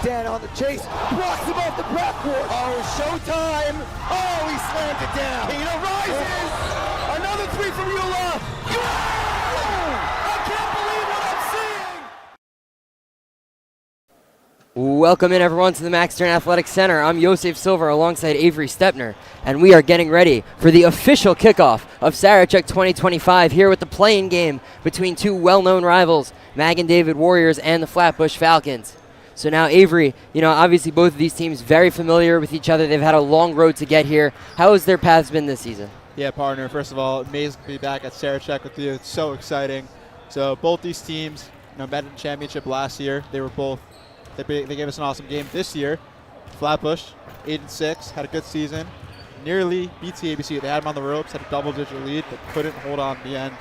Dan on the chase, blocks him off the backboard. Oh, showtime. Oh, he slammed it down. Pino rises. Another three from Eula. I can't believe what I'm seeing. Welcome in, everyone, to the Max Stern Athletic Center. I'm Yosef Silver alongside Avery Stepner, and we are getting ready for the official kickoff of Sarachek 2025 here with the play-in game between two well-known rivals, Mag and Dovid Warriors and the Flatbush Falcons. So now, Avery, obviously both of these teams very familiar with each other. They've had a long road to get here. How has their paths been this season? Yeah, partner, first of all, amazing to be back at Sarachek with you. It's so exciting. So both these teams, met in the championship last year. They gave us an awesome game this year. Flatbush, 8-6, had a good season. Nearly beat ABC. They had them on the ropes, had a double-digit lead, but couldn't hold on in the end.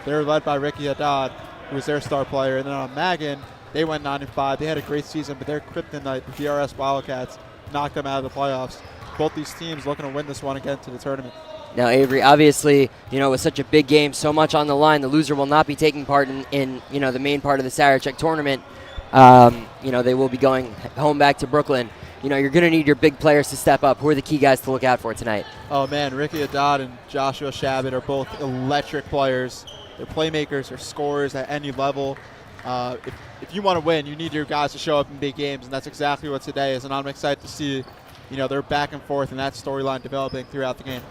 They were led by Ricky Haddad, who was their star player. And then on Magan, they went 9-5. They had a great season, but their kryptonite, the DRS Wildcats, knocked them out of the playoffs. Both these teams looking to win this one and get into the tournament. Now, Avery, obviously, it was such a big game, so much on the line. The loser will not be taking part in the main part of the Sarachek tournament. They will be going home back to Brooklyn. You're going to need your big players to step up. Who are the key guys to look out for tonight? Oh, man, Ricky Haddad and Joshua Shabbat are both electric players. They're playmakers, they're scorers at any level. If you want to win, you need your guys to show up in big games, and that's exactly what today is. And I'm excited to see, their back and forth and that storyline developing throughout the game.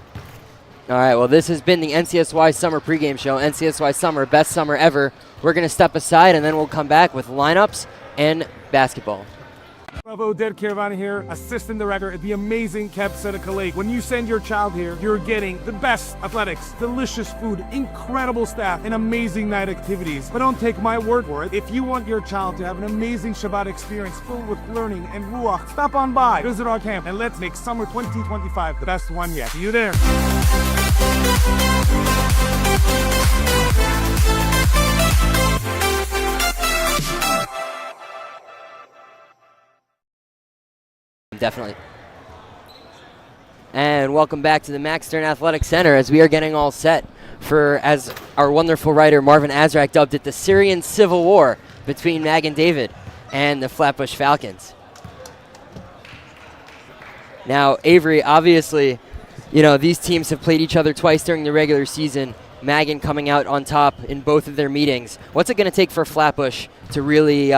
All right, well, this has been the NCSY Summer pregame show. NCSY Summer, best summer ever. We're going to step aside, and then we'll come back with lineups and basketball. Bravo, Dead Caravana here, assistant director at the amazing Cap Seneca Lake. When you send your child here, you're getting the best athletics, delicious food, incredible staff, and amazing night activities. But don't take my word for it. If you want your child to have an amazing Shabbat experience filled with learning and ruach, stop on by, visit our camp, and let's make summer 2025 the best one yet. See you there. Definitely. And welcome back to the Max Stern Athletic Center as we are getting all set for, as our wonderful writer Marvin Azrak dubbed it, the Syrian Civil War between Mag and Dovid and the Flatbush Falcons. Now, Avery, obviously, these teams have played each other twice during the regular season. Magan coming out on top in both of their meetings. What's it going to take for Flatbush to really,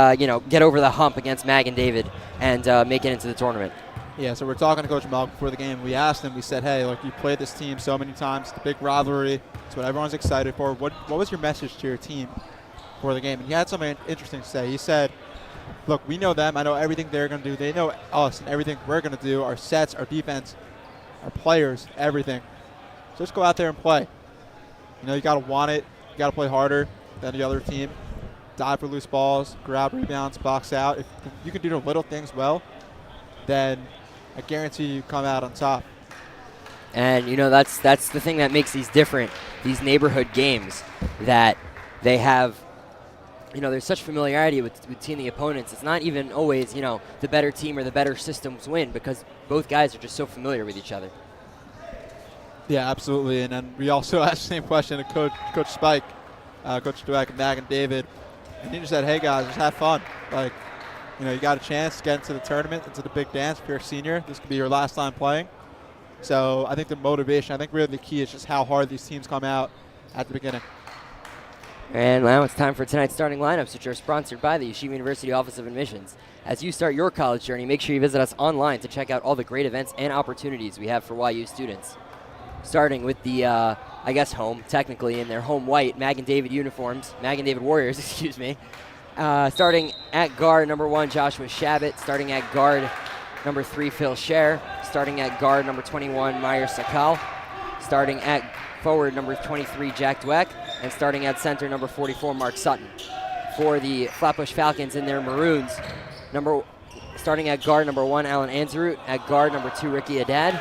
get over the hump against Mag and Dovid and make it into the tournament? Yeah, so we're talking to Coach Mel before the game. We asked him, we said, hey, you played this team so many times. The big rivalry. It's what everyone's excited for. What was your message to your team for the game? And he had something interesting to say. He said, look, we know them. I know everything they're going to do. They know us and everything we're going to do, our sets, our defense, our players, everything. So just go out there and play. You got to want it. You got to play harder than the other team. Dive for loose balls, grab rebounds, box out. If you can do the little things well, then I guarantee you come out on top. And, that's the thing that makes these different, these neighborhood games, that they have, there's such familiarity between the opponents. It's not even always, the better team or the better systems win, because both guys are just so familiar with each other. Yeah, absolutely. And then we also asked the same question to Coach Spike, Coach Dweck, Mag and Dovid. And he just said, hey, guys, just have fun. You got a chance to get into the tournament, into the big dance. If you're a senior, this could be your last time playing. So I think the motivation, I think really the key is just how hard these teams come out at the beginning. And now it's time for tonight's starting lineups, which are sponsored by the Yeshiva University Office of Admissions. As you start your college journey, make sure you visit us online to check out all the great events and opportunities we have for YU students. Starting with the, home, technically, in their home white, Mag and Dovid uniforms, Mag and Dovid Warriors, excuse me. Starting at guard, number 1, Joshua Shabbat. Starting at guard, number 3, Phil Scher. Starting at guard, number 21, Meyer Sakal. Starting at forward, number 23, Jack Dweck. And starting at center, number 44, Mark Sutton. For the Flatbush Falcons in their maroons, starting at guard, number 1, Alan Anzarut. At guard, number 2, Ricky Haddad.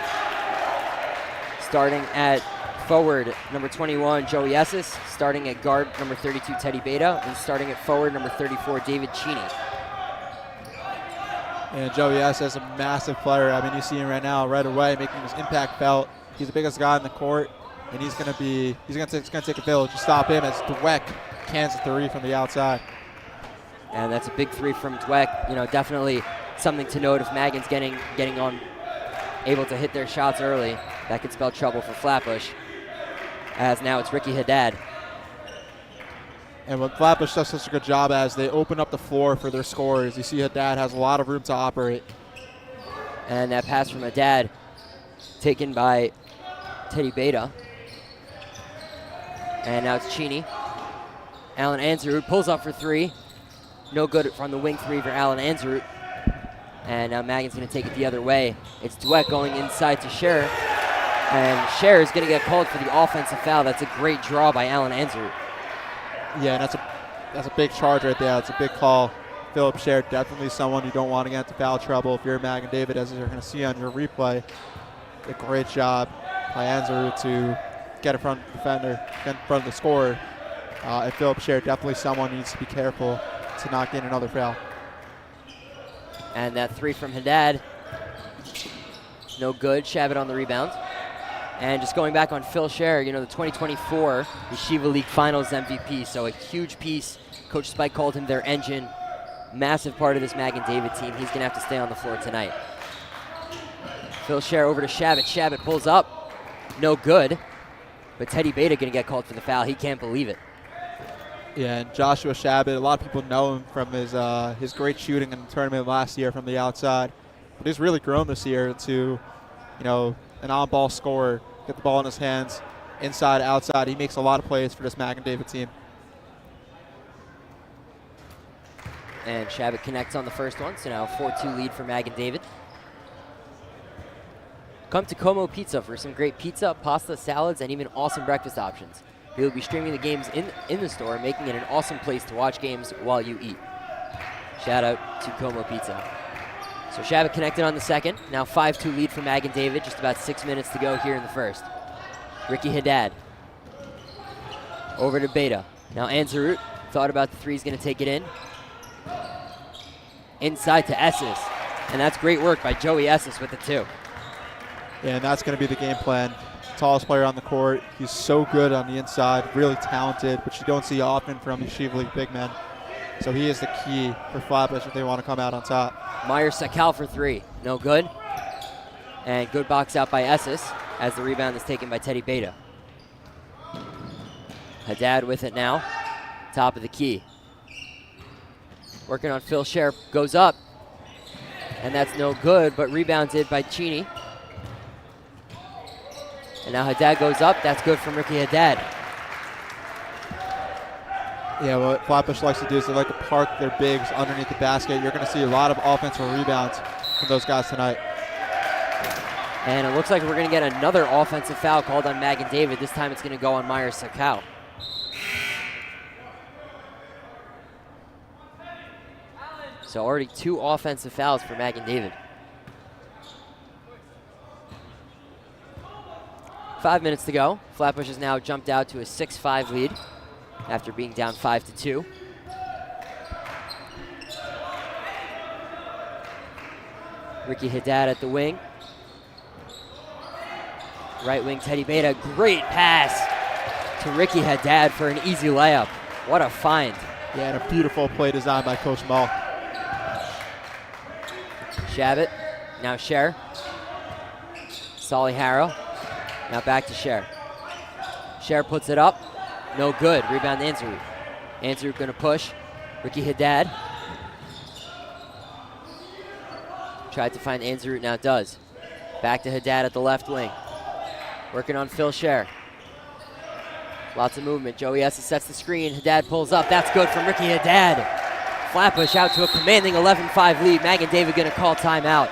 Starting at forward, number 21, Joey Esses. Starting at guard, number 32, Teddy Beta. And starting at forward, number 34, David Cheney. And Joey Esses is a massive player. I mean, you see him right now, right away, making his impact felt. He's the biggest guy in the court, and it's going to take a village to stop him as Dweck cans the three from the outside. And that's a big three from Dweck. You know, definitely something to note if Magan's getting on, able to hit their shots early. That could spell trouble for Flatbush, as now it's Ricky Haddad. And what Flatbush does such a good job as they open up the floor for their scorers. You see Haddad has a lot of room to operate. And that pass from Haddad taken by Teddy Beta. And now it's Cheney. Alan Anzarut pulls up for three. No good from the wing three for Alan Anzarut. And now Magan's going to take it the other way. It's Dweck going inside to Scherer. And Scherer is going to get called for the offensive foul. That's a great draw by Alan Anzarut. Yeah, and that's a big charge right there. It's a big call. Philip Scherer, definitely someone you don't want to get into foul trouble if you're Magan David, as you're going to see on your replay. A great job by Anzarut to get in front of the defender, get in front of the scorer. And Philip Scherer, definitely someone who needs to be careful to not get another foul. And that three from Haddad, no good. Shabbat on the rebound. And just going back on Phil Scherer, you know, the 2024 Yeshiva League Finals MVP, so a huge piece. Coach Spike called him their engine. Massive part of this Magan David team. He's going to have to stay on the floor tonight. Phil Scherer over to Shabbat. Shabbat pulls up. No good. But Teddy Beta going to get called for the foul. He can't believe it. Yeah, and Joshua Shabbat, a lot of people know him from his great shooting in the tournament last year from the outside. But he's really grown this year to, you know, an on-ball scorer, get the ball in his hands, inside, outside. He makes a lot of plays for this Magan David team. And Shabbat connects on the first one, so now a 4-2 lead for Magan David. Come to Como Pizza for some great pizza, pasta, salads, and even awesome breakfast options. We will be streaming the games in the store, making it an awesome place to watch games while you eat. Shout out to Como Pizza. So Shabbat connected on the second. Now 5-2 lead for Magan David. Just about 6 minutes to go here in the first. Ricky Haddad. Over to Beta. Now Anzarut thought about the three. He's going to take it in. Inside to Esses. And that's great work by Joey Esses with the two. Yeah, and that's going to be the game plan. Tallest player on the court. He's so good on the inside, really talented, which you don't see often from Yeshiva League big men. So he is the key for Flatbush if they want to come out on top. Meyer Sakal for three. No good. And good box out by Esses as the rebound is taken by Teddy Beta. Haddad with it now. Top of the key. Working on Phil Scherer. Goes up. And that's no good, but rebounded by Cheney. And now Haddad goes up. That's good from Ricky Haddad. Yeah, what Flatbush likes to do is they like to park their bigs underneath the basket. You're going to see a lot of offensive rebounds from those guys tonight. And it looks like we're going to get another offensive foul called on Magan David. This time it's going to go on Meyer Sakal. So already 2 offensive fouls for Magan David. 5 minutes to go. Flatbush has now jumped out to a 6-5 lead after being down 5-2. Ricky Haddad at the wing. Right wing Teddy Beta. Great pass to Ricky Haddad for an easy layup. What a find. Yeah, and a beautiful play design by Coach Mull. Shabbat. Now Scherer. Solly Harrow. Now back to Scherer. Scherer puts it up. No good. Rebound Anzarut. Anzarut going to push. Ricky Haddad. Tried to find Anzarut, now does. Back to Haddad at the left wing. Working on Phil Scherer. Lots of movement. Joey Esses sets the screen. Haddad pulls up. That's good from Ricky Haddad. Flatbush out to a commanding 11-5 lead. Magan David going to call timeout.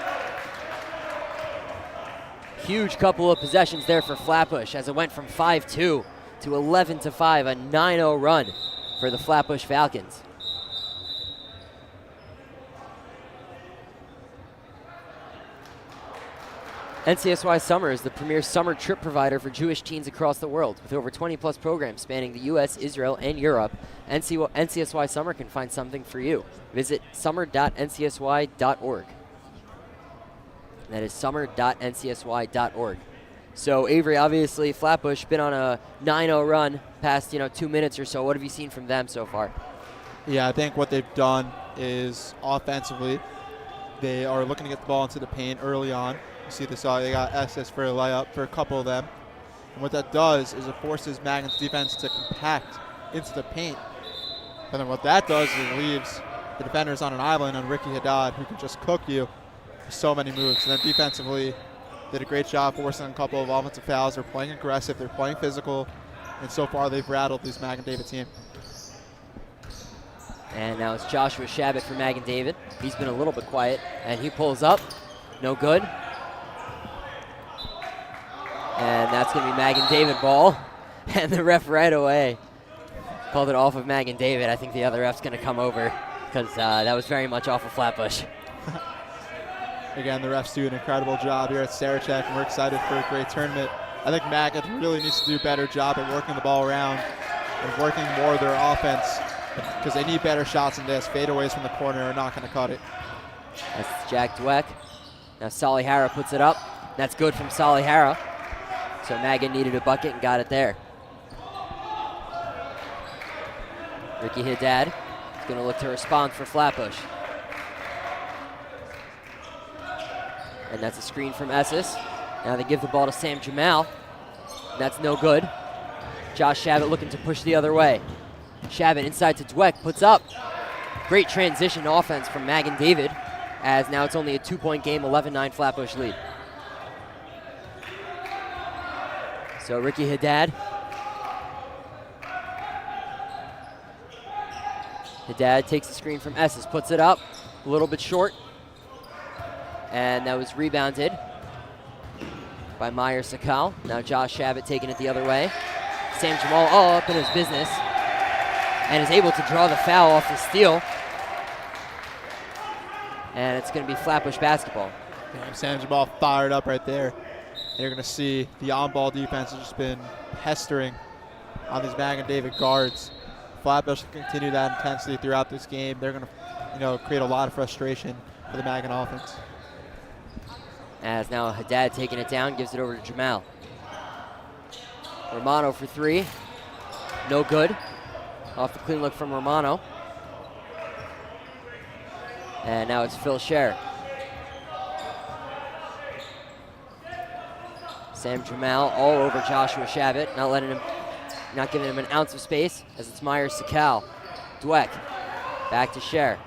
Huge couple of possessions there for Flatbush as it went from 5-2 to 11-5, a 9-0 run for the Flatbush Falcons. NCSY Summer is the premier summer trip provider for Jewish teens across the world. With over 20-plus programs spanning the U.S., Israel, and Europe, NCSY Summer can find something for you. Visit summer.ncsy.org. That is summer.ncsy.org. So, Avery, obviously, Flatbush been on a 9-0 run past, 2 minutes or so. What have you seen from them so far? Yeah, I think what they've done is offensively, they are looking to get the ball into the paint early on. You see this, they got SS for a layup for a couple of them. And what that does is it forces Magnet's defense to compact into the paint. And then what that does is it leaves the defenders on an island on Ricky Haddad, who can just cook you for so many moves. And then defensively, did a great job forcing a couple of offensive fouls. They're playing aggressive, they're playing physical, and so far they've rattled this Mag and David team. And now it's Joshua Shabbat for Mag and David. He's been a little bit quiet, and he pulls up. No good. And that's going to be Mag and David ball. And the ref right away called it off of Mag and David. I think the other ref's going to come over because that was very much off of Flatbush. Again, the refs do an incredible job here at Sarachek, and we're excited for a great tournament. I think Magnet really needs to do a better job at working the ball around and working more of their offense because they need better shots than this. Fadeaways from the corner are not going to cut it. That's Jack Dweck. Now Salihara puts it up. That's good from Salihara. So Magan needed a bucket and got it there. Ricky Haddad is going to look to respond for Flatbush. And that's a screen from Esses. Now they give the ball to Sam Jamal. That's no good. Josh Shabbat looking to push the other way. Shabbat inside to Dweck, puts up. Great transition offense from Mag and David, as now it's only a 2-point game, 11-9 Flatbush lead. So Ricky Haddad. Haddad takes the screen from Esses, puts it up, a little bit short. And that was rebounded by Meyer Sakal. Now Josh Shabbat taking it the other way. Sam Jamal all up in his business and is able to draw the foul off the steal. And it's going to be Flatbush basketball. Yeah, Sam Jamal fired up right there. And you're going to see the on-ball defense has just been pestering on these Mag and David guards. Flatbush will continue that intensity throughout this game. They're going to, create a lot of frustration for the Mag and offense. As now Haddad taking it down, gives it over to Jamal. Romano for three. No good. Off the clean look from Romano. And now it's Phil Scher. Sam Jamal all over Joshua Shabbat, not giving him an ounce of space as it's Meyer Sakal. Dweck, back to Scher.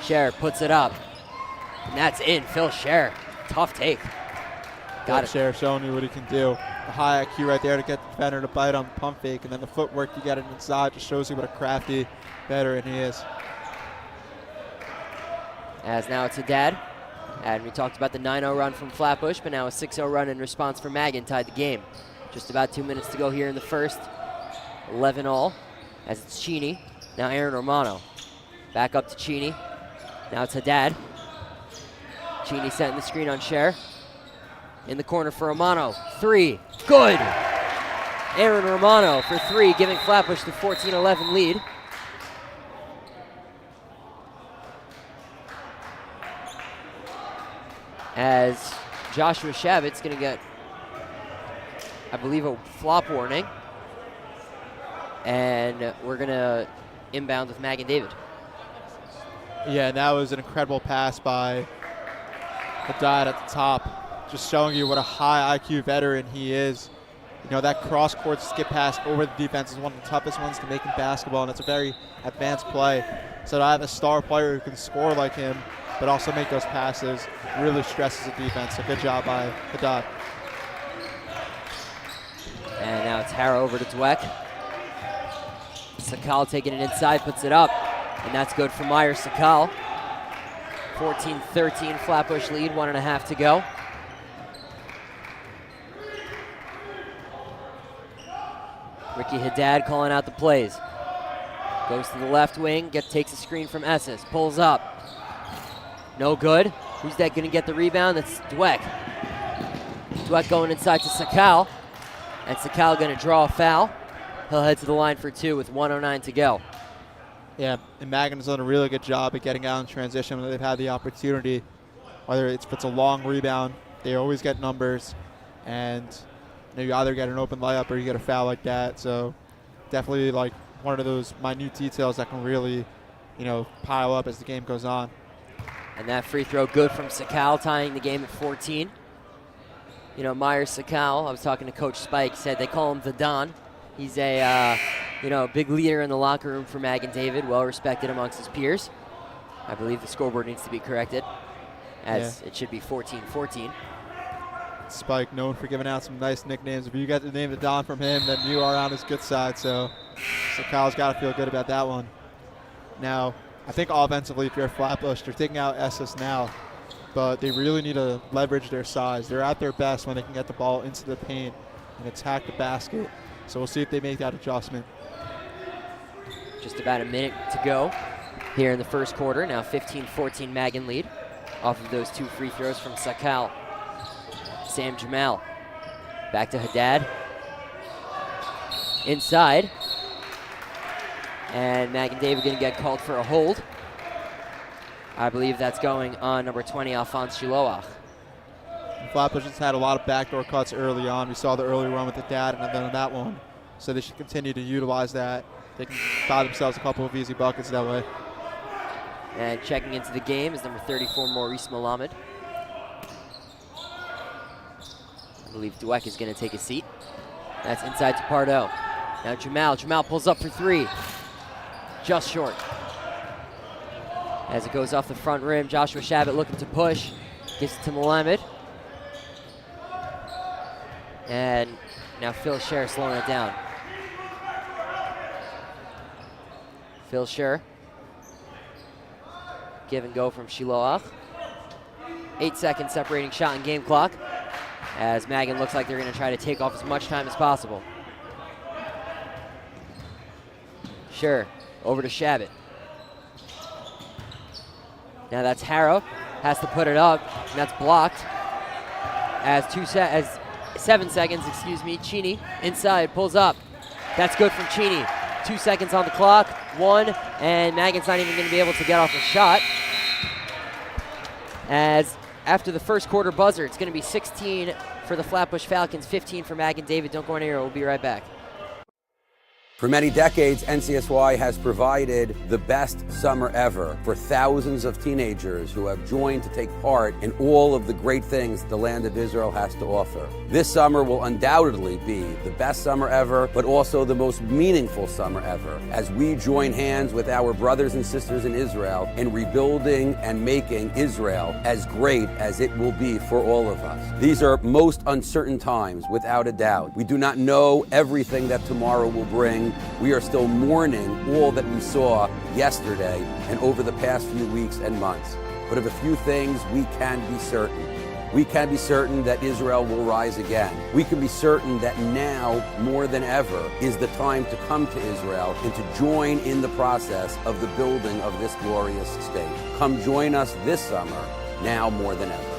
Scher puts it up. And that's in, Phil Scher. Tough take. Got it. Scher showing you what he can do. The high IQ right there to get the defender to bite on the pump fake, and then the footwork to get it inside just shows you what a crafty veteran he is. As now it's Haddad. And we talked about the 9-0 run from Flatbush, but now a 6-0 run in response for Magan tied the game. Just about 2 minutes to go here in the first. 11-all as it's Cheney. Now Aaron Romano. Back up to Cheney. Now it's Haddad. Cheney setting the screen on Scher. In the corner for Romano. Three. Good! Aaron Romano for three, giving Flatbush the 14-11 lead. As Joshua Shabbat's going to get, I believe, a flop warning. And we're going to inbound with Mag and David. Yeah, and that was an incredible pass by Haddad at the top, just showing you what a high IQ veteran he is. That cross-court skip pass over the defense is one of the toughest ones to make in basketball, and it's a very advanced play. So to have a star player who can score like him, but also make those passes, really stresses the defense. So good job by Haddad. And now it's Hara over to Dweck. Sakal taking it inside, puts it up, and that's good for Meyer Sakal. 14-13 Flatbush lead, 1.5 to go. Ricky Haddad calling out the plays. Goes to the left wing, takes a screen from Esses, pulls up. No good. Who's that going to get the rebound? That's Dweck. Dweck going inside to Sakal. And Sakal going to draw a foul. He'll head to the line for two with 1:09 to go. Yeah, and Magan has done a really good job at getting out in transition when they've had the opportunity. Whether if it's a long rebound, they always get numbers. And you either get an open layup or you get a foul like that. So definitely one of those minute details that can really, pile up as the game goes on. And that free throw good from Sakal, tying the game at 14. Myers Sakal, I was talking to Coach Spike, said they call him the Don. He's a, big leader in the locker room for Mag and David, well respected amongst his peers. I believe the scoreboard needs to be corrected, as it should be 14-14. Spike, known for giving out some nice nicknames. If you get the name of Don from him, then you are on his good side. So Kyle's got to feel good about that one. Now, I think offensively, if you're Flatbush, they're taking out SS now, but they really need to leverage their size. They're at their best when they can get the ball into the paint and attack the basket. So we'll see if they make that adjustment. Just about a minute to go here in the first quarter. Now 15-14 Mag in lead off of those 2 free throws from Sakal. Sam Jamal back to Haddad. Inside. And Mag and David going to get called for a hold. I believe that's going on number 20, Alphonse Shiloach. Flatbush has had a lot of backdoor cuts early on. We saw the early run with Haddad and then that one. So they should continue to utilize that. They can buy themselves a couple of easy buckets that way. And checking into the game is number 34, Maurice Malamed. I believe Dweck is going to take a seat. That's inside to Pardo. Now Jamal. Jamal pulls up for 3. Just short. As it goes off the front rim, Joshua Shabbat looking to push. Gives it to Malamed. And now Phil Scher slowing it down. Phil Scher. Give and go from Shiloach. 8 seconds separating shot and game clock, as Magan looks like they're going to try to take off as much time as possible. Scher over to Shabbat. Now that's Harrow. Has to put it up, and that's blocked. As 7 seconds, Cheney inside, pulls up. That's good from Cheney. 2 seconds on the clock, 1, and Magan's not even going to be able to get off a shot. As after the first quarter buzzer, it's going to be 16 for the Flatbush Falcons, 15 for Mag and David. Don't go anywhere, we'll be right back. For many decades, NCSY has provided the best summer ever for thousands of teenagers who have joined to take part in all of the great things the land of Israel has to offer. This summer will undoubtedly be the best summer ever, but also the most meaningful summer ever, as we join hands with our brothers and sisters in Israel in rebuilding and making Israel as great as it will be for all of us. These are most uncertain times, without a doubt. We do not know everything that tomorrow will bring. We are still mourning all that we saw yesterday and over the past few weeks and months. But of a few things we can be certain. We can be certain that Israel will rise again. We can be certain that now, more than ever, is the time to come to Israel and to join in the process of the building of this glorious state. Come join us this summer, now more than ever.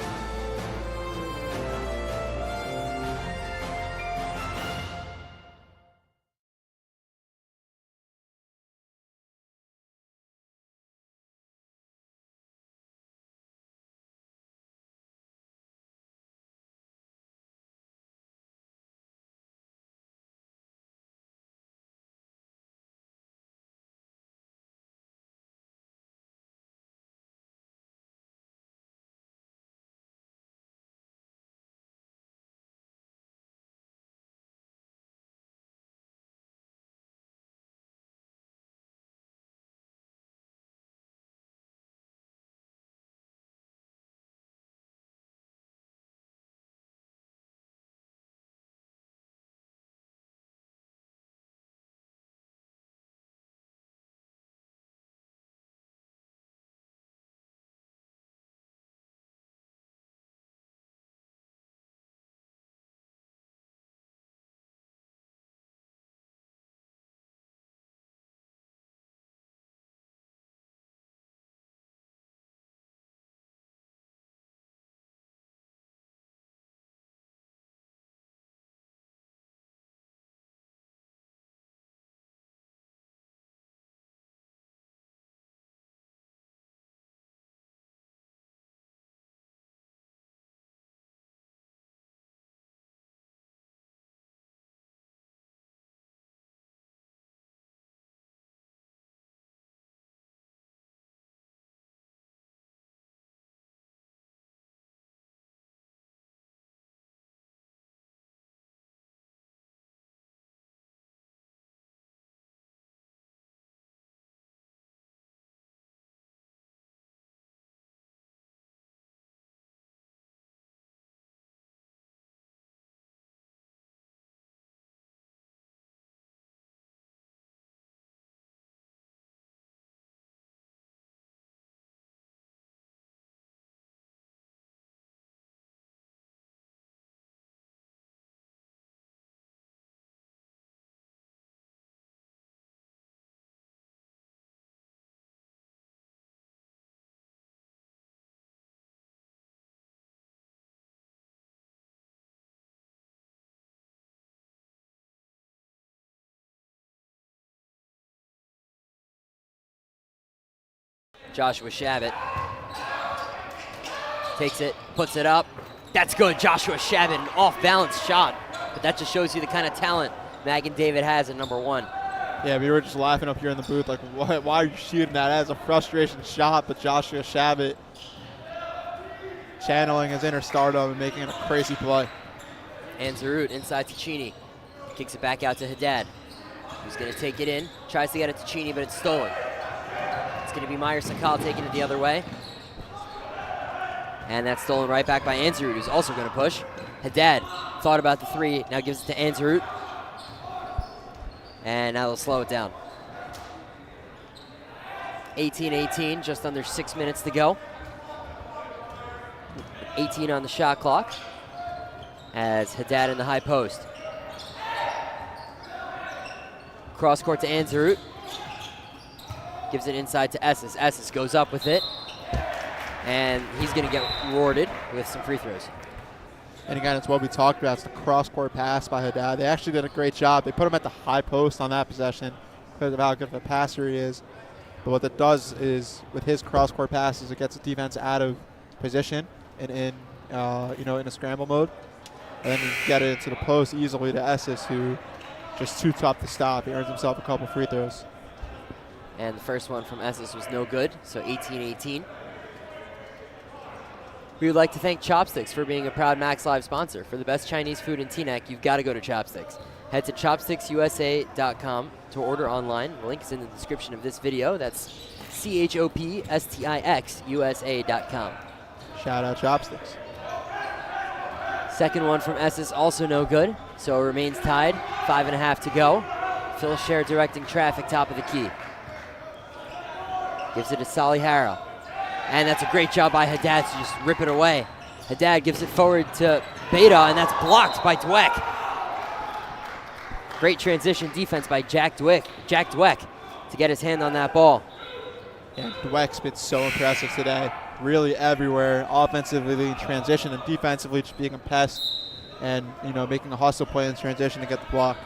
Joshua Shabbat. Takes it, puts it up. That's good, Joshua Shabbat, an off-balance shot. But that just shows you the kind of talent Mag and David has at number 1. Yeah, we were just laughing up here in the booth, like, why are you shooting that? As a frustration shot, but Joshua Shabbat channeling his inner stardom and making it a crazy play. And Zarut inside to Cheney. Kicks it back out to Haddad, who's going to take it in. Tries to get it to Cheney, but it's stolen. It's going to be Meyer Sakal taking it the other way. And that's stolen right back by Anzarut, who's also going to push. Haddad thought about the 3, now gives it to Anzarut. And now they'll slow it down. 18-18, just under 6 minutes to go. 18 on the shot clock as Haddad in the high post. Cross court to Anzarut. Gives it inside to Esses. Esses goes up with it. And he's going to get rewarded with some free throws. And again, it's what we talked about. It's the cross-court pass by Haddad. They actually did a great job. They put him at the high post on that possession because of how good of a passer he is. But what that does is, with his cross-court passes, it gets the defense out of position and in a scramble mode. And then you get it into the post easily to Esses, who just too tough to stop. He earns himself a couple free throws. And the first one from Esses was no good, so 18-18. We would like to thank Chopsticks for being a proud Max Live sponsor. For the best Chinese food in Teaneck, you've got to go to Chopsticks. Head to chopsticksusa.com to order online. The link is in the description of this video. That's CHOPSTIXUSA.com. Shout out Chopsticks. Second one from Esses, also no good, so it remains tied. 5.5 to go. Phil Scher directing traffic, top of the key. Gives it to Salihara. And that's a great job by Haddad to just rip it away. Haddad gives it forward to Beta, and that's blocked by Dweck. Great transition defense by Jack Dweck to get his hand on that ball. Yeah, Dweck's been so impressive today. Really everywhere, offensively, transition, and defensively just being a pest and, making a hustle play in transition to get the block.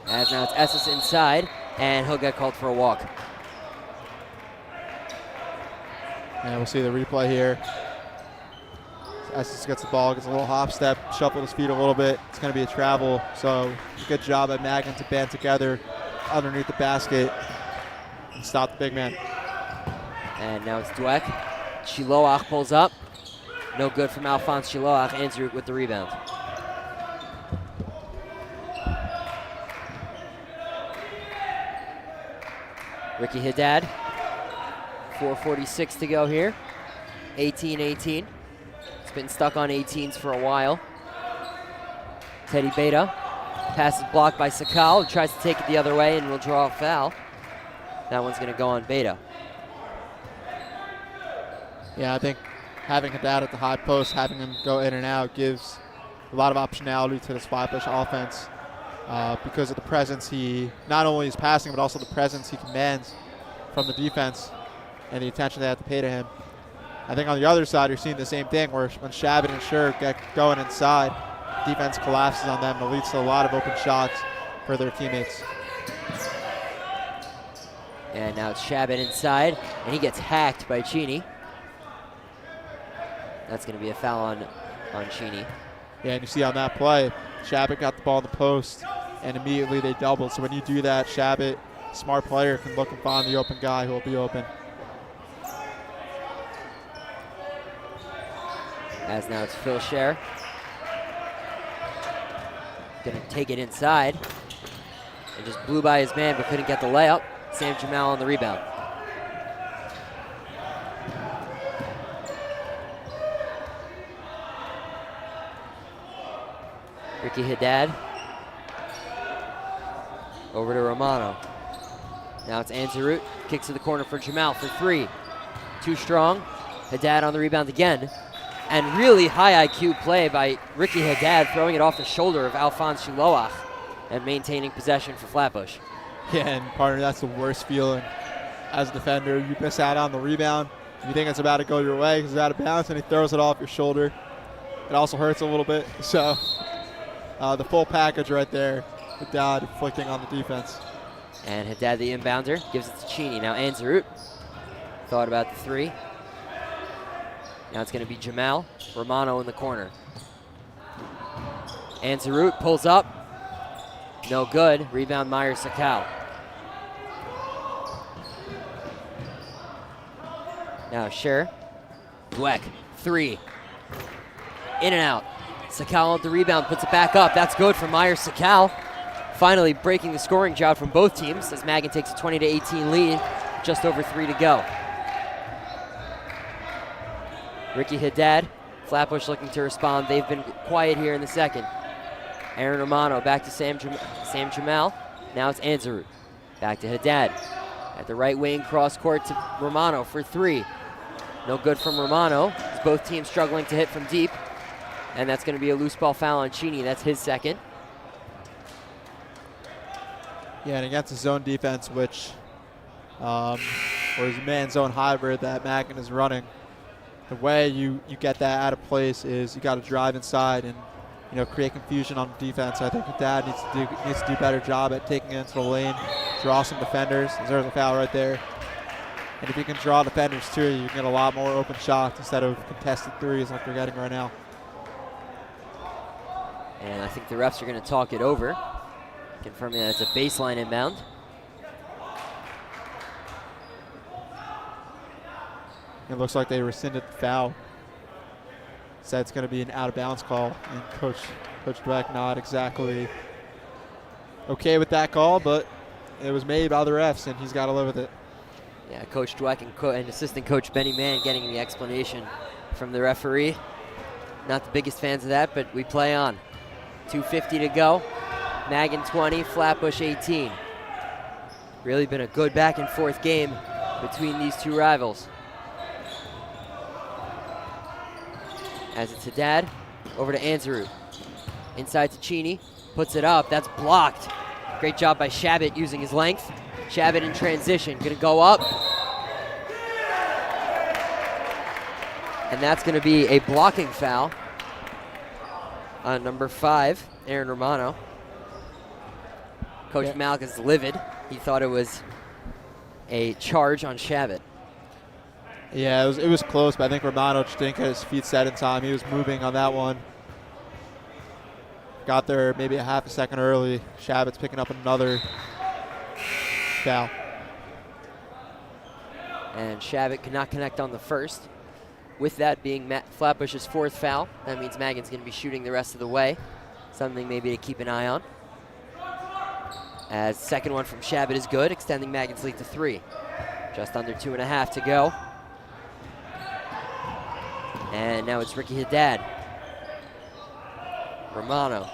As now it's Esses inside, and he'll get called for a walk. And we'll see the replay here. Esses gets the ball, gets a little hop step, shuffled his feet a little bit. It's going to be a travel, so good job by Magnin to band together underneath the basket and stop the big man. And now it's Dweck. Shiloach pulls up. No good from Alphonse Shiloach. Anzarut with the rebound. Ricky Haddad. 4:46 to go here. 18-18. It's been stuck on 18s for a while. Teddy Beta. Pass is blocked by Sakal, who tries to take it the other way and will draw a foul. That one's going to go on Beta. Yeah, I think having Haddad at the high post, having him go in and out, gives a lot of optionality to this Flatbush offense because of the presence he not only is passing, but also the presence he commands from the defense and the attention they have to pay to him. I think on the other side, you're seeing the same thing where when Shabbat and Scher get going inside, defense collapses on them and it leads to a lot of open shots for their teammates. And now it's Shabbat inside, and he gets hacked by Cheney. That's going to be a foul on Cheney. Yeah, and you see on that play, Shabbat got the ball in the post, and immediately they doubled. So when you do that, Shabbat, smart player, can look and find the open guy who will be open. As now it's Phil Scher. Going to take it inside. And just blew by his man, but couldn't get the layup. Sam Jamal on the rebound. Ricky Haddad. Over to Romano. Now it's Anzarut. Kicks to the corner for Jamal for 3. Too strong. Haddad on the rebound again. And really high IQ play by Ricky Haddad, throwing it off the shoulder of Alphonse Shiloach and maintaining possession for Flatbush. Yeah, and partner, that's the worst feeling as a defender. You miss out on the rebound. You think it's about to go your way because it's out of bounds, and he throws it off your shoulder. It also hurts a little bit. So the full package right there, Haddad inflicting on the defense. And Haddad, the inbounder, gives it to Cheney. Now Anzarut thought about the three. Now it's going to be Jamal Romano in the corner. Anzarut pulls up. No good. Rebound Meyer Sakal. Now Scher. Dweck. Three. In and out. Sakal with the rebound, puts it back up. That's good for Meyer Sakal. Finally breaking the scoring drought from both teams as Magan takes a 20-18 lead. Just over 3 to go. Ricky Haddad, Flatbush looking to respond. They've been quiet here in the second. Aaron Romano back to Sam Jamal. Now it's Anzarut. Back to Haddad. At the right wing, cross court to Romano for three. No good from Romano. Both teams struggling to hit from deep. And that's going to be a loose ball foul on Cheney. That's his second. Yeah, and against the zone defense, which or his man-zone hybrid that Magan is running, the way you get that out of place is you got to drive inside and create confusion on defense. I think Haddad needs to do a better job at taking it into the lane, draw some defenders. There's a foul right there. And if you can draw defenders too, you can get a lot more open shots instead of contested threes like we're getting right now. And I think the refs are going to talk it over, confirming that it's a baseline inbound. It looks like they rescinded the foul. Said it's going to be an out-of-bounds call, and Coach Dweck not exactly okay with that call, but it was made by the refs, and he's got to live with it. Yeah, Coach Dweck and assistant coach Benny Mann getting the explanation from the referee. Not the biggest fans of that, but we play on. 2:50 to go. Magan 20, Flatbush 18. Really been a good back and forth game between these two rivals. As it's Haddad, over to Anzarut. Inside to Cheney, puts it up, that's blocked. Great job by Shabbat using his length. Shabbat in transition, gonna go up. And that's gonna be a blocking foul on number 5, Aaron Romano. Coach Malk is livid. He thought it was a charge on Shabbat. Yeah, it was close, but I think Romano just didn't get his feet set in time. He was moving on that one. Got there maybe a half a second early. Shabbat's picking up another foul. And Shabbat could not connect on the first. With that being Flatbush's 4th foul, that means Magan's going to be shooting the rest of the way. Something maybe to keep an eye on. As second one from Shabbat is good, extending Magan's lead to 3. Just under 2.5 to go. And now it's Ricky Haddad. Romano.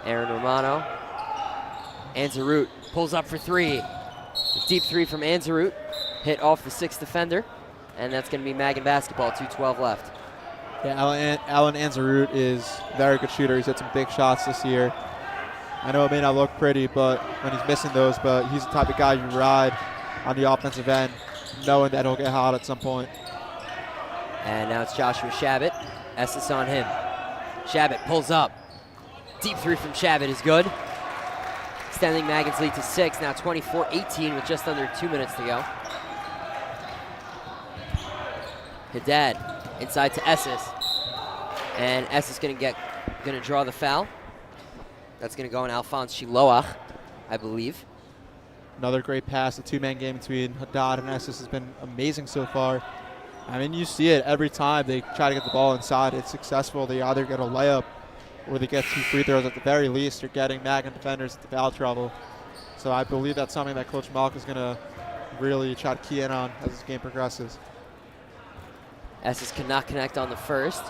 Aaron Romano. Anzarut pulls up for 3. A deep 3 from Anzarut. Hit off the 6th defender. And that's going to be Magan basketball, 2:12 left. Yeah, Alan Anzarut is a very good shooter. He's hit some big shots this year. I know it may not look pretty, but when he's missing those, but he's the type of guy you ride on the offensive end, knowing that he'll get hot at some point. And now it's Joshua Shabbat. Estes on him. Shabbat pulls up. Deep 3 from Shabbat is good. Extending Magan's lead to 6. Now 24-18 with just under 2 minutes to go. Haddad inside to Estes. And Estes gonna draw the foul. That's gonna go on Alphonse Shiloach, I believe. Another great pass. The two-man game between Haddad and Estes has been amazing so far. I mean, you see it every time they try to get the ball inside. It's successful. They either get a layup or they get 2 free throws. At the very least, they're getting Magan defenders into foul trouble. So I believe that's something that Coach Malk is going to really try to key in on as this game progresses. Estes cannot connect on the first.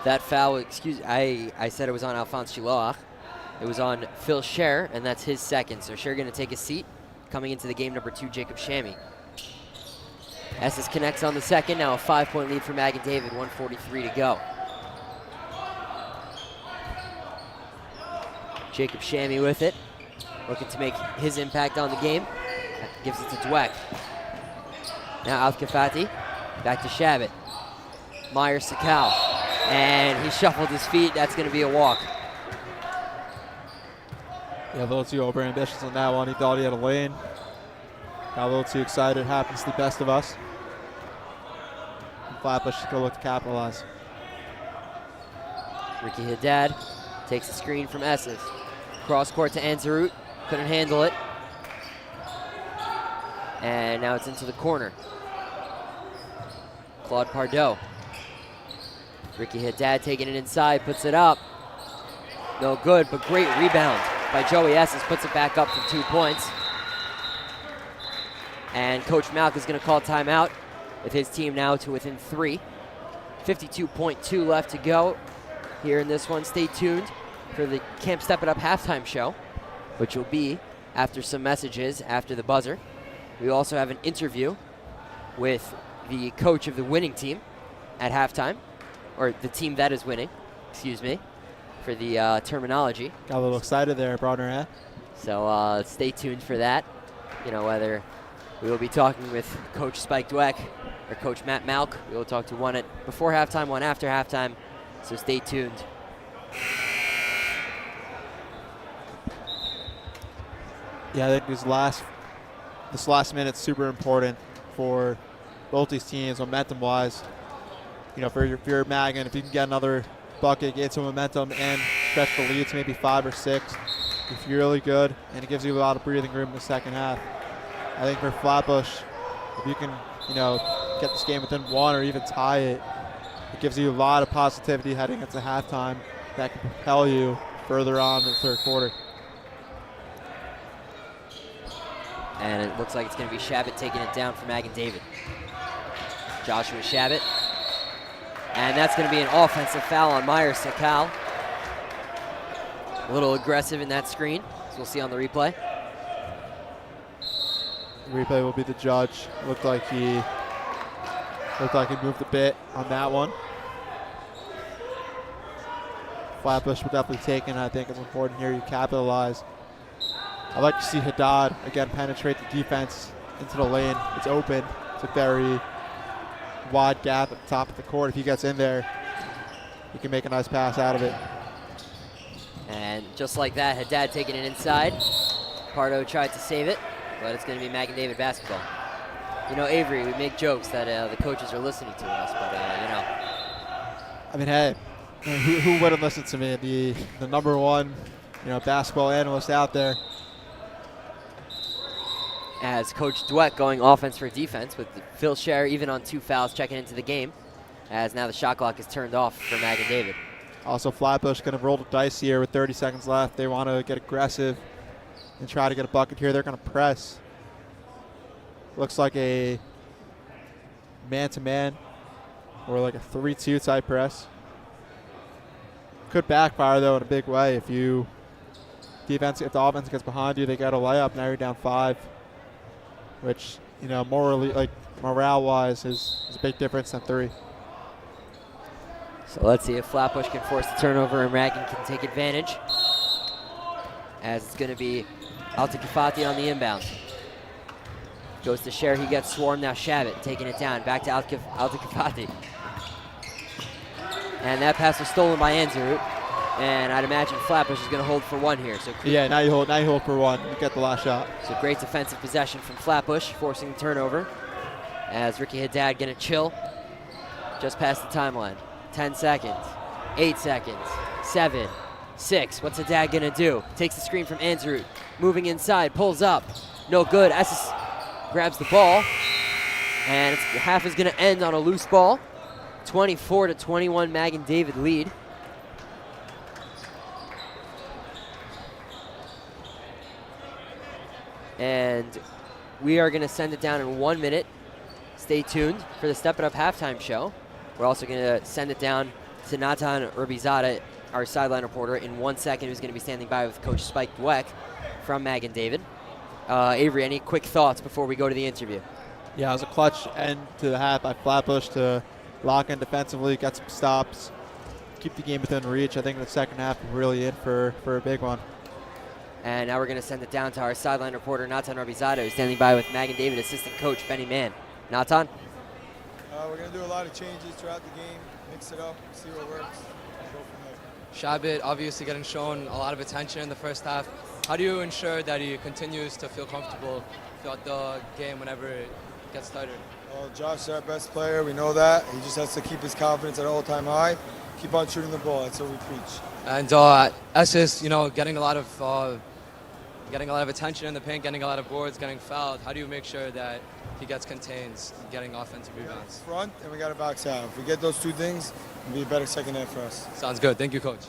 That foul, I said it was on Alphonse Shiloach. It was on Phil Scher, and that's his second. So Scher going to take a seat. Coming into the game, number 2, Jacob Shammy. Estes connects on the second. Now a 5-point lead for Magan David, 1:43 to go. Jacob Shammy with it, looking to make his impact on the game. Gives it to Dweck. Now Al-Kafati, back to Shabbat. Meyer Sakal, and he shuffled his feet. That's going to be a walk. Yeah, a little too over-ambitious on that one. He thought he had a lane. Got a little too excited. Happens to the best of us. And Flatbush is going to look to capitalize. Ricky Haddad takes the screen from Esses. Cross court to Anzarut. Couldn't handle it. And now it's into the corner. Claude Pardo. Ricky Haddad taking it inside, puts it up. No good, but great rebound by Joey Esses. Puts it back up for 2 points. And Coach Malk is going to call timeout with his team now to within 3. 52.2 left to go here in this one. Stay tuned for the Camp Step It Up halftime show, which will be after some messages after the buzzer. We also have an interview with the coach of the winning team at halftime, or the team that is winning, excuse me, for the terminology. Got a little excited there, Brodner. So stay tuned for that. You know, whether we will be talking with Coach Spike Dweck or Coach Matt Malk. We will talk to one before halftime, one after halftime. So stay tuned. Yeah, I think this last minute's super important for both these teams, momentum-wise. You know, for your Magan, if you can get another bucket, get some momentum, and stretch the lead to maybe 5 or 6, it's really good, and it gives you a lot of breathing room in the second half. I think for Flatbush, if you can, you know, get this game within 1 or even tie it, it gives you a lot of positivity heading into halftime that can propel you further on in the third quarter. And it looks like it's going to be Shabbat taking it down for Magan David. Joshua Shabbat. And that's going to be an offensive foul on Myers Sakal. A little aggressive in that screen, as we'll see on the replay. The replay will be the judge. Looked like he moved a bit on that one. Flatbush will definitely take it. I think it's important here you capitalize. I'd like to see Haddad again penetrate the defense into the lane. It's open. It's a very wide gap at the top of the court. If he gets in there, he can make a nice pass out of it. And just like that, Haddad taking it inside. Pardo tried to save it, but it's going to be Magan David basketball. You know, Avery, we make jokes that the coaches are listening to us, but, you know. I mean, hey, who wouldn't listen to me? The number one, you know, basketball analyst out there. As Coach Dweck going offense for defense with Phil Scher even on 2 fouls checking into the game, as now the shot clock is turned off for Magan David. Also, Flatbush going to roll the dice here with 30 seconds left. They want to get aggressive and try to get a bucket here. They're going to press. Looks like a man-to-man or like a 3-2 type press. Could backfire, though, in a big way. If the offense gets behind you, they got a layup. Now you're down 5. Which, you know, morale-wise is a big difference than 3. So let's see if Flatbush can force the turnover and Magan can take advantage. As it's going to be Altikafati on the inbound. Goes to Scher, he gets swarmed. Now Shabbat taking it down. Back to Altikafati. And that pass was stolen by Anzarut. And I'd imagine Flatbush is going to hold for 1 here. So yeah, now you hold for 1. You get the last shot. So great defensive possession from Flatbush, forcing the turnover. As Ricky Haddad going to chill just past the timeline. 10 seconds, 8 seconds, 7, 6. What's Haddad going to do? Takes the screen from Anzarut. Moving inside, pulls up. No good. Esses grabs the ball. And half is going to end on a loose ball. 24-21 Magan David lead. And we are going to send it down in 1 minute. Stay tuned for the Step It Up halftime show. We're also going to send it down to Natan Urbizada, our sideline reporter, in 1 second, who's going to be standing by with Coach Spike Dweck from Magan David. Avery, any quick thoughts before we go to the interview? Yeah, it was a clutch end to the half by Flatbush to lock in defensively, get some stops, keep the game within reach. I think the second half is really in for a big one. And now we're going to send it down to our sideline reporter, Natan Urbizada, who's standing by with Magan David assistant coach Benny Mann. Natan? We're going to do a lot of changes throughout the game, mix it up, see what works, and go from there. Shabbat obviously getting shown a lot of attention in the first half. How do you ensure that he continues to feel comfortable throughout the game whenever it gets started? Well, Josh is our best player. We know that. He just has to keep his confidence at an all-time high. Keep on shooting the ball. That's what we preach. And Esses, getting a lot of attention in the paint, getting a lot of boards, getting fouled. How do you make sure that he gets contained, getting offensive rebounds? Front, and we got to box out. If we get those two things, it'll be a better second half for us. Sounds good. Thank you, Coach.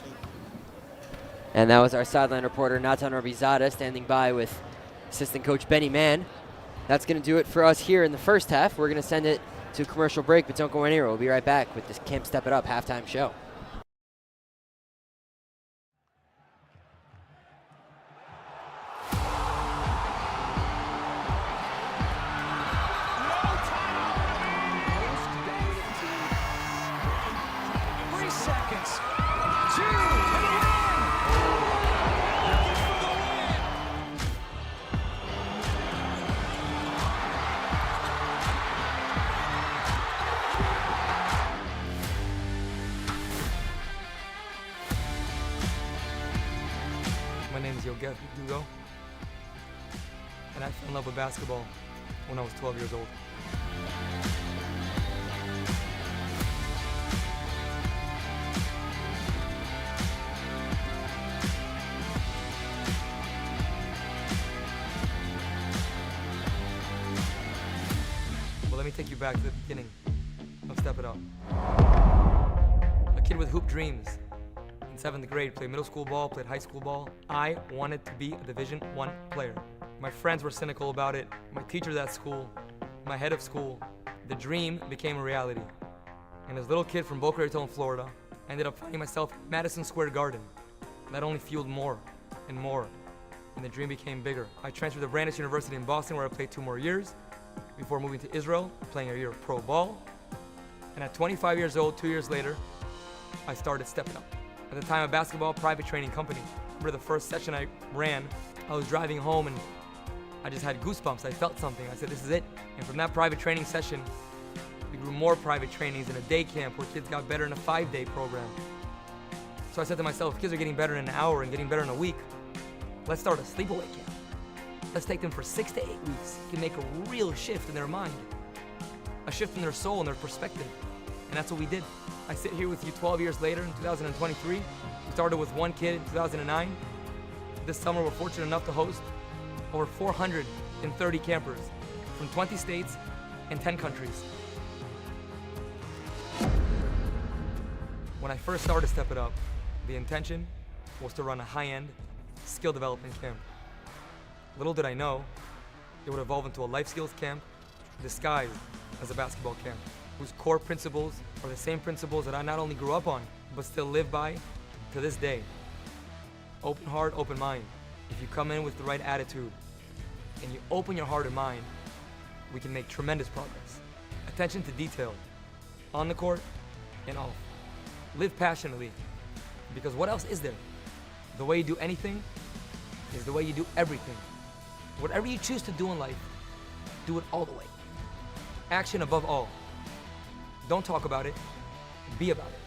And that was our sideline reporter, Natan Rabizada, standing by with assistant coach Benny Mann. That's going to do it for us here in the first half. We're going to send it to a commercial break, but don't go anywhere. We'll be right back with this Camp Step It Up halftime show. And I fell in love with basketball when I was 12 years old. Well, let me take you back to the beginning of Step It Up. A kid with hoop dreams. In 7th grade, played middle school ball, played high school ball. I wanted to be a Division I player. My friends were cynical about it. My teachers at school, my head of school. The dream became a reality. And as a little kid from Boca Raton, Florida, I ended up finding myself at Madison Square Garden. That only fueled more and more, and the dream became bigger. I transferred to Brandeis University in Boston, where I played 2 more years before moving to Israel, playing a year of pro ball. And at 25 years old, 2 years later, I started Step It Up. At the time, a basketball private training company. For the first session I ran, I was driving home and I just had goosebumps. I felt something. I said, this is it. And from that private training session, we grew more private trainings in a day camp where kids got better in a 5-day program. So I said to myself, if kids are getting better in an hour and getting better in a week, let's start a sleepaway camp. Let's take them for 6 to 8 weeks. It can make a real shift in their mind, a shift in their soul and their perspective. And that's what we did. I sit here with you 12 years later in 2023. We started with 1 kid in 2009. This summer, we're fortunate enough to host over 430 campers from 20 states and 10 countries. When I first started Step It Up, the intention was to run a high-end skill development camp. Little did I know, it would evolve into a life skills camp disguised as a basketball camp, whose core principles are the same principles that I not only grew up on, but still live by to this day. Open heart, open mind. If you come in with the right attitude and you open your heart and mind, we can make tremendous progress. Attention to detail, on the court and off. Live passionately, because what else is there? The way you do anything is the way you do everything. Whatever you choose to do in life, do it all the way. Action above all. Don't talk about it, be about it.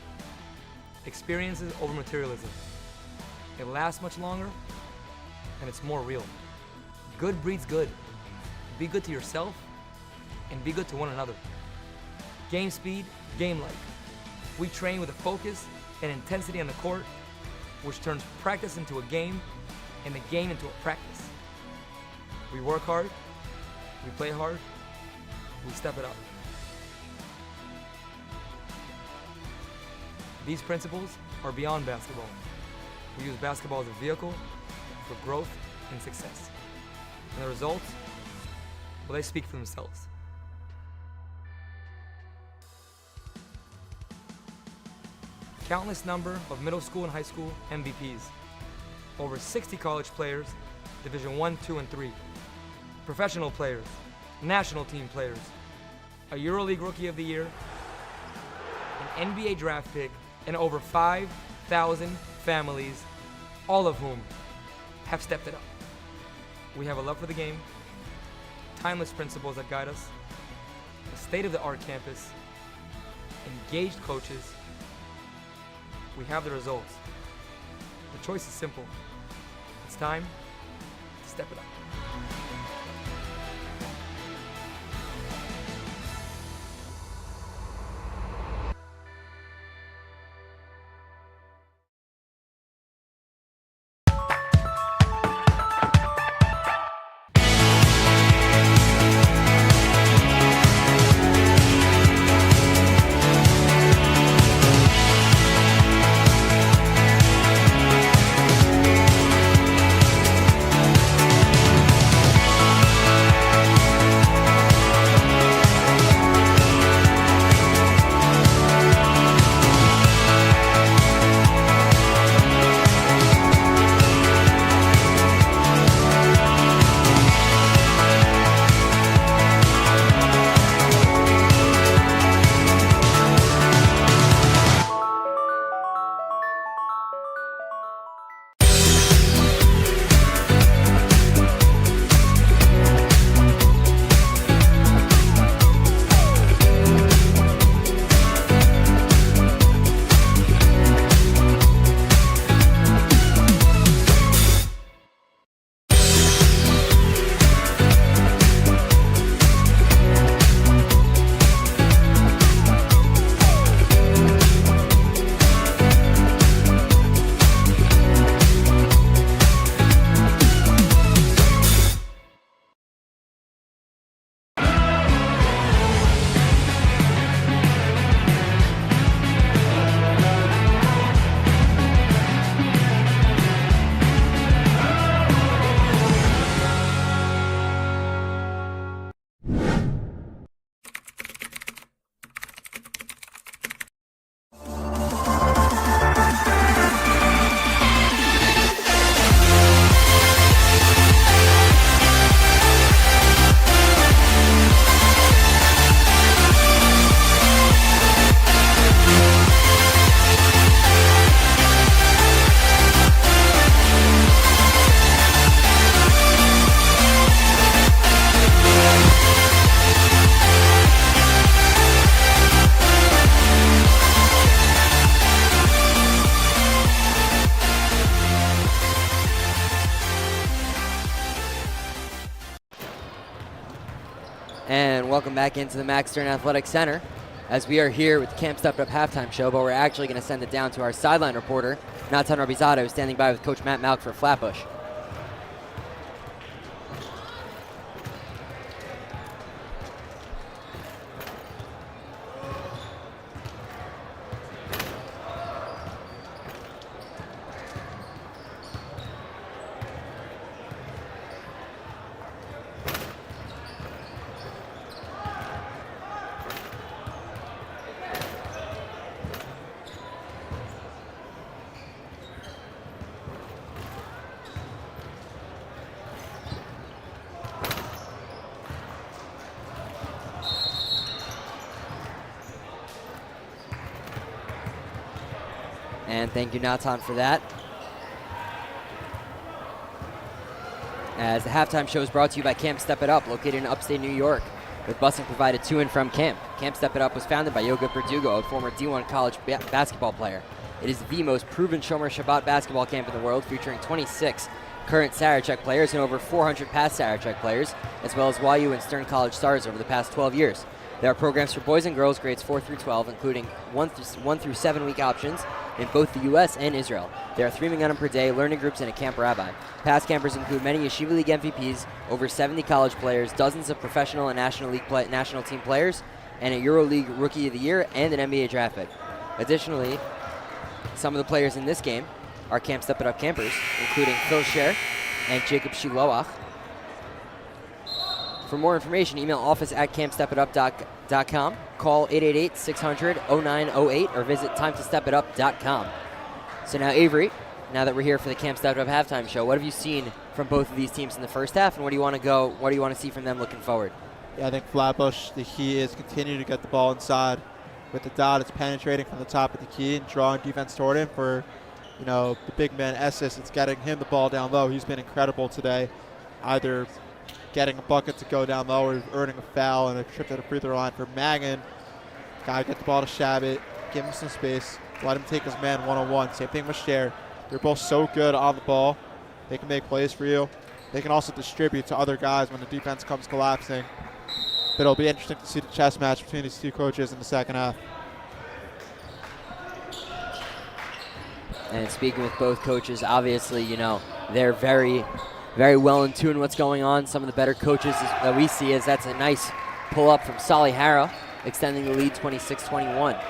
Experiences over materialism. It lasts much longer, and it's more real. Good breeds good. Be good to yourself, and be good to one another. Game speed, game life. We train with a focus and intensity on the court, which turns practice into a game, and the game into a practice. We work hard, we play hard, we step it up. These principles are beyond basketball. We use basketball as a vehicle for growth and success. And the results, well, they speak for themselves. Countless number of middle school and high school MVPs. Over 60 college players, Division I, II, and III. Professional players, national team players, a EuroLeague Rookie of the Year, an NBA draft pick, and over 5,000 families, all of whom have stepped it up. We have a love for the game, timeless principles that guide us, a state-of-the-art campus, engaged coaches. We have the results. The choice is simple. It's time step it up. And welcome back into the Max Stern Athletic Center as we are here with the Camp Step Up halftime show, but we're actually going to send it down to our sideline reporter, Natan Rabizado, standing by with Coach Matt Malk for Flatbush. And thank you, Natan, for that. As the halftime show is brought to you by Camp Step It Up, located in upstate New York, with busing provided to and from camp. Camp Step It Up was founded by Yoga Verdugo, a former D1 college basketball player. It is the most proven Shomer Shabbat basketball camp in the world, featuring 26 current Sarachek players and over 400 past Sarachek players, as well as YU and Stern College stars over the past 12 years. There are programs for boys and girls grades 4 through 12, including 1 through 7 week options in both the U.S. and Israel. There are 3 minyanim per day, learning groups, and a camp rabbi. Past campers include many Yeshiva League MVPs, over 70 college players, dozens of professional and national team players, and a Euro League Rookie of the Year and an NBA draft pick. Additionally, some of the players in this game are Camp Step It Up campers, including Phil Scher and Jacob Shiloach. For more information, email office@campstepitup.com, call 888-600-0908, or visit timetostepitup.com. So now, Avery, now that we're here for the Camp Step It Up halftime show, what have you seen from both of these teams in the first half, and what do you want to see from them looking forward? Yeah, I think Flatbush, the key is continuing to get the ball inside. With the dot, it's penetrating from the top of the key and drawing defense toward him. For, the big man Esses, it's getting him the ball down low. He's been incredible today, either getting a bucket to go down low or earning a foul and a trip to the free throw line. For Magan, gotta get the ball to Shabbat, give him some space, let him take his man one-on-one. Same thing with Scher. They're both so good on the ball. They can make plays for you. they can also distribute to other guys when the defense comes collapsing. But it'll be interesting to see the chess match between these two coaches in the second half. And speaking with both coaches, obviously, they're very, very well in tune what's going on. Some of the better coaches that we see is that's a nice pull up from Solly Harrow, extending the lead 26-21.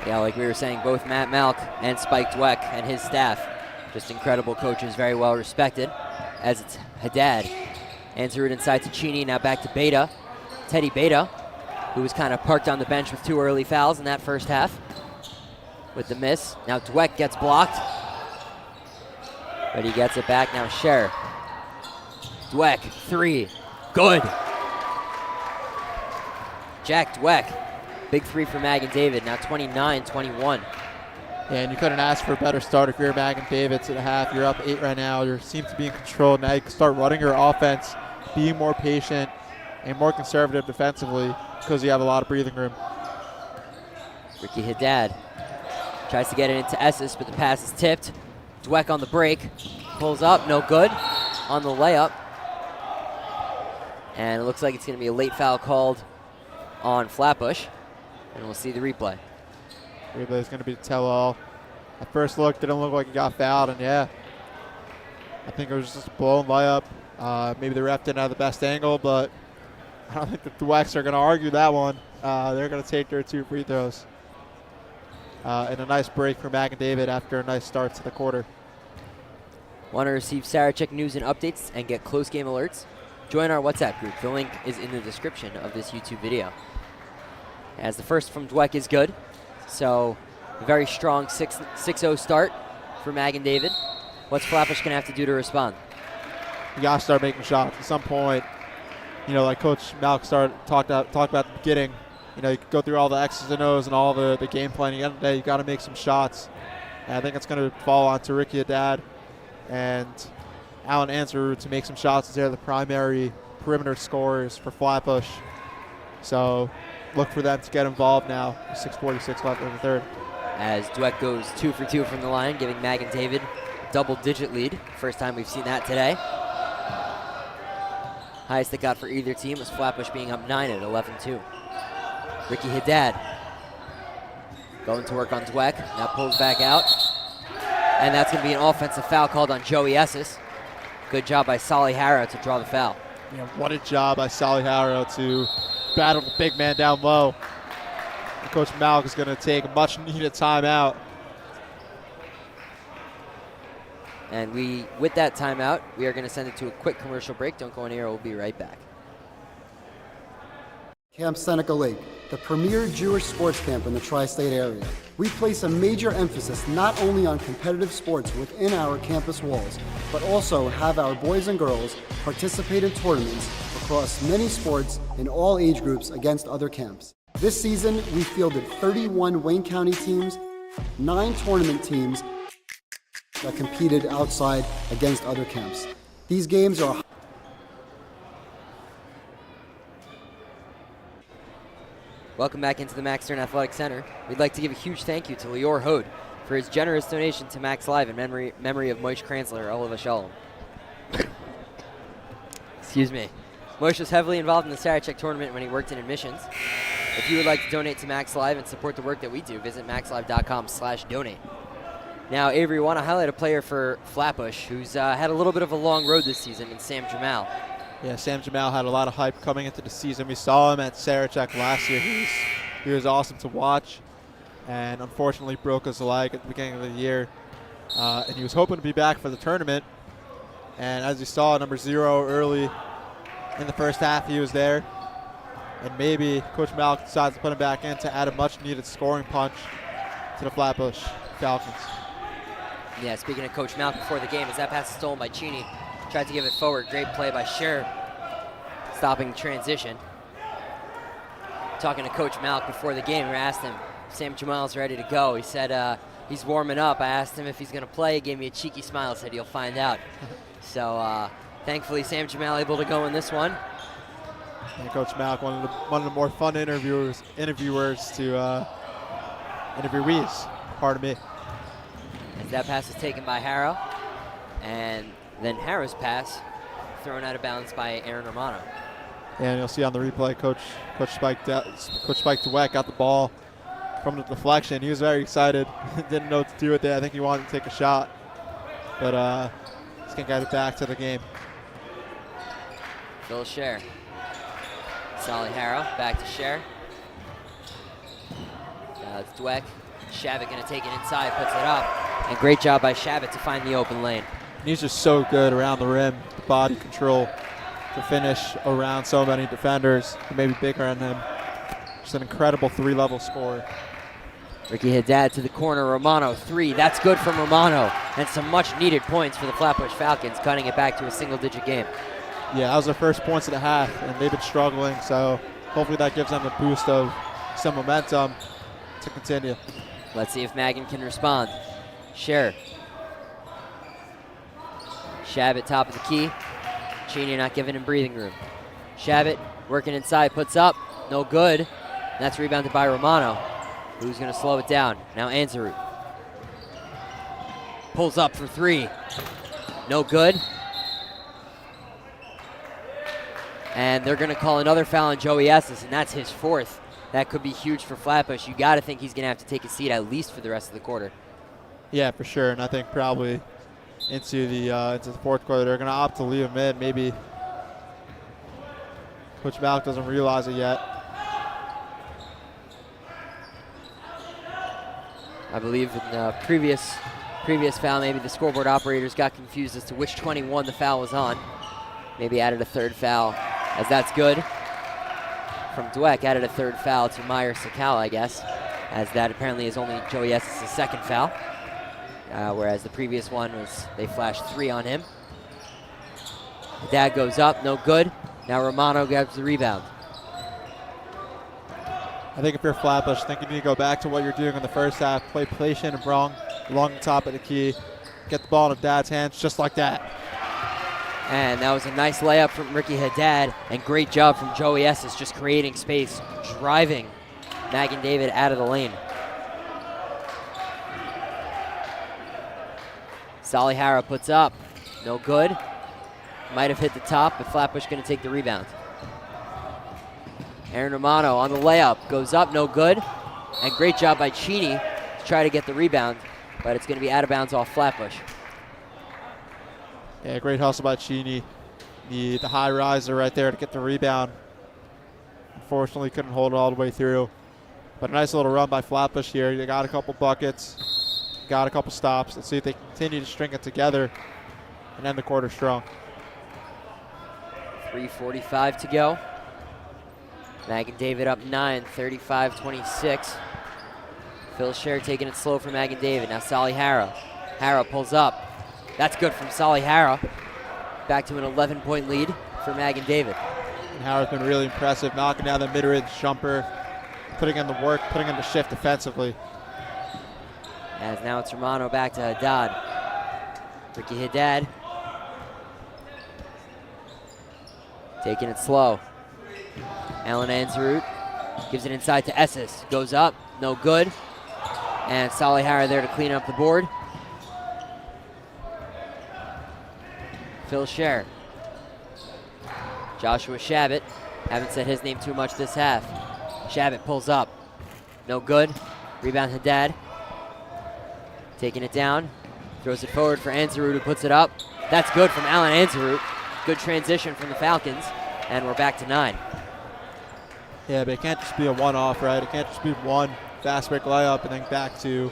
Yeah, like we were saying, both Matt Malk and Spike Dweck and his staff, just incredible coaches, very well respected. As it's Haddad, answer it inside to Cheney, now back to Beta. Teddy Beta, who was kind of parked on the bench with 2 early fouls in that first half with the miss. Now Dweck gets blocked, but he gets it back. Now Scher. Dweck, 3, good. Jack Dweck, big 3 for Mag and David, now 29-21. Yeah, and you couldn't ask for a better start if you're Mag and David at the half. You're up 8 right now. You seem to be in control. Now you can start running your offense, being more patient and more conservative defensively because you have a lot of breathing room. Ricky Haddad tries to get it into Esses, but the pass is tipped. Dweck on the break, pulls up, no good on the layup. And it looks like it's going to be a late foul called on Flatbush, and we'll see the replay. Replay is going to be the tell-all. At first look, didn't look like he got fouled, and yeah, I think it was just a blown layup. Maybe the ref didn't have the best angle, but I don't think the Dwecks are going to argue that one. They're going to take their 2 free throws. And a nice break for Mag and David after a nice start to the quarter. Want to receive Sarachek news and updates and get close game alerts? Join our WhatsApp group. The link is in the description of this YouTube video. As the first from Dweck is good. So, a very strong 6-0 start for Mag and David. What's Flatbush going to have to do to respond? You got to start making shots. At some point, like Coach Malk talked about at the beginning, you go through all the X's and O's and all the game planning. At the end of the day, you got to make some shots. And I think it's going to fall on to Ricky Haddad and Alan Answer to make some shots as they're the primary perimeter scorers for Flatbush. So look for them to get involved now. 6:46 left in the third. As Dweck goes 2 for 2 from the line, giving Mag and David a double-digit lead. First time we've seen that today. Highest it got for either team was Flatbush being up 9 at 11-2. Ricky Haddad going to work on Dweck. Now pulls back out. And that's going to be an offensive foul called on Joey Esses. Good job by Solly Harrow to draw the foul. Yeah, what a job by Solly Harrow to battle the big man down low. And Coach Malk is going to take a much-needed timeout. And with that timeout, we are going to send it to a quick commercial break. Don't go anywhere. We'll be right back. Camp Seneca Lake, the premier Jewish sports camp in the tri-state area. We place a major emphasis not only on competitive sports within our campus walls, but also have our boys and girls participate in tournaments across many sports in all age groups against other camps. This season, we fielded 31 Wayne County teams, 9 tournament teams that competed outside against other camps. These games are Welcome back into the Max Stern Athletic Center. We'd like to give a huge thank you to Lior Hode for his generous donation to Max Live in memory of Moshe Kranzler, Olav Shalom. Excuse me. Moshe was heavily involved in the Sarachek tournament when he worked in admissions. If you would like to donate to Max Live and support the work that we do, visit maxlive.com/donate. Now, Avery, want to highlight a player for Flatbush who's had a little bit of a long road this season in Sam Jamal. Yeah, Sam Jamal had a lot of hype coming into the season. We saw him at Sarachek last year. He was awesome to watch, and unfortunately broke his leg at the beginning of the year. And he was hoping to be back for the tournament. And as you saw, number 0 early in the first half, he was there. And maybe Coach Malk decides to put him back in to add a much-needed scoring punch to the Flatbush Falcons. Yeah, speaking of Coach Malk before the game, as that pass is stolen by Cheney. Tried to give it forward. Great play by Scher, stopping transition. Talking to Coach Malk before the game, we asked him if Sam Jamal's ready to go. He said he's warming up. I asked him if he's going to play. He gave me a cheeky smile, said he'll find out. So thankfully, Sam Jamal able to go in this one. And Coach Malk, one of the more fun interviewers to interviewees, pardon me. As that pass is taken by Harrow. And then Harrow's pass thrown out of bounds by Aaron Romano. And you'll see on the replay, Coach Spike DeWeck got the ball from the deflection. He was very excited. Didn't know what to do with it. I think he wanted to take a shot. But he's going to get it back to the game. Phil Scher. Solly Harrow back to Scher. Now it's Dweck. Shabbat going to take it inside, puts it up. And great job by Shabbat to find the open lane. He's just so good around the rim, the body control to finish around so many defenders who may be bigger than him. Just an incredible three-level scorer. Ricky Haddad to the corner, Romano, 3. That's good from Romano. And some much-needed points for the Flatbush Falcons, cutting it back to a single-digit game. Yeah, that was their first points of the half, and they've been struggling, so hopefully that gives them a boost of some momentum to continue. Let's see if Magan can respond. Scher. Shabbat top of the key. Cheney not giving him breathing room. Shabbat working inside, puts up, no good. And that's rebounded by Romano, who's going to slow it down. Now Anzarut. Pulls up for 3. No good. And they're going to call another foul on Joey Estes, and that's his 4th. That could be huge for Flatbush. You got to think he's going to have to take a seat at least for the rest of the quarter. Yeah, for sure, and I think probably into the fourth quarter they're going to opt to leave him in. Maybe Coach Malik doesn't realize it yet. I believe in the previous foul, maybe the scoreboard operators got confused as to which 21 the foul was on. Maybe added a 3rd foul, as that's good. From Dweck, added a 3rd foul to Meyer Sakala, I guess, as that apparently is only Joey Estes' 2nd foul. Whereas the previous one was, they flashed 3 on him. Dad goes up, no good. Now Romano grabs the rebound. I think if you're Flatbush, I think you need to go back to what you're doing in the first half, play patient and wrong along the top of the key, get the ball in Dad's hands just like that. And that was a nice layup from Ricky Haddad, and great job from Joey Estes just creating space, driving Magan David out of the lane. Solly Harrow puts up, no good. Might have hit the top, but Flatbush going to take the rebound. Aaron Romano on the layup, goes up, no good. And great job by Cheney to try to get the rebound, but it's going to be out of bounds off Flatbush. Yeah, great hustle by Cheney. The high riser right there to get the rebound. Unfortunately, couldn't hold it all the way through. But a nice little run by Flatbush here. They got a couple buckets, got a couple stops. Let's see if they can continue to string it together and end the quarter strong. 3:45 to go. Magan David up 9, 35-26. Phil Scher taking it slow for Magan David. Now Solly Harrow. Harrow pulls up. That's good from Solly Harrow. Back to an 11-point lead for Magan David. And Harrow's been really impressive, knocking down the mid-range jumper, putting in the work, putting in the shift defensively. As now it's Romano back to Haddad. Ricky Haddad. Taking it slow. Alan Anzarut gives it inside to Esses. Goes up, no good. And Solly Harrow there to clean up the board. Phil Scher. Joshua Shabbat. Haven't said his name too much this half. Shabbat pulls up. No good. Rebound Haddad. Taking it down. Throws it forward for Anzarut, who puts it up. That's good from Alan Anzarut. Good transition from the Falcons. And we're back to 9. Yeah, but it can't just be a one-off, right? It can't just be one fast break layup and then back to,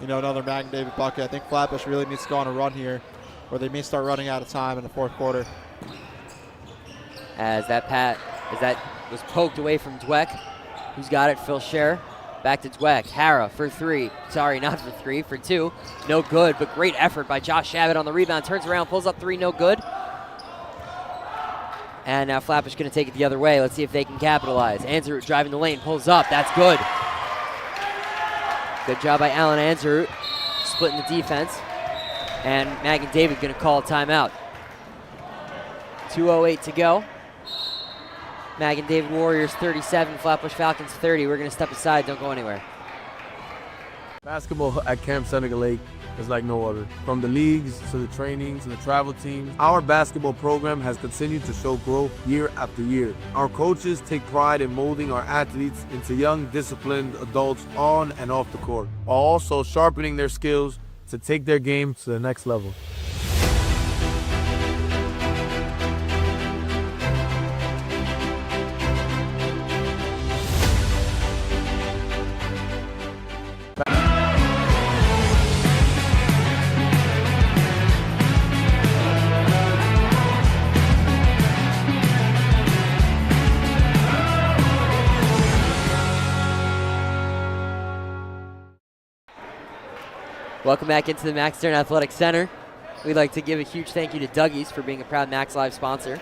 another Magan David bucket. I think Flatbush really needs to go on a run here, or they may start running out of time in the fourth quarter. As that was poked away from Dweck. Who's got it? Phil Scher. Back to Dweck. Harrow for 3. Sorry, not for 3, for 2. No good, but great effort by Josh Shabbat on the rebound. Turns around, pulls up 3, no good. And now Flatbush going to take it the other way. Let's see if they can capitalize. Anzarut driving the lane, pulls up. That's good. Good job by Alan Anzarut, splitting the defense. And Magan David going to call a timeout. 2:08 to go. Magan David Warriors 37, Flatbush Falcons 30. We're going to step aside. Don't go anywhere. Basketball at Camp Senegal Lake is like no other. From the leagues to the trainings and the travel teams, our basketball program has continued to show growth year after year. Our coaches take pride in molding our athletes into young, disciplined adults on and off the court, while also sharpening their skills to take their game to the next level. Welcome back into the Max Stern Athletic Center. We'd like to give a huge thank you to Dougie's for being a proud Max Live sponsor.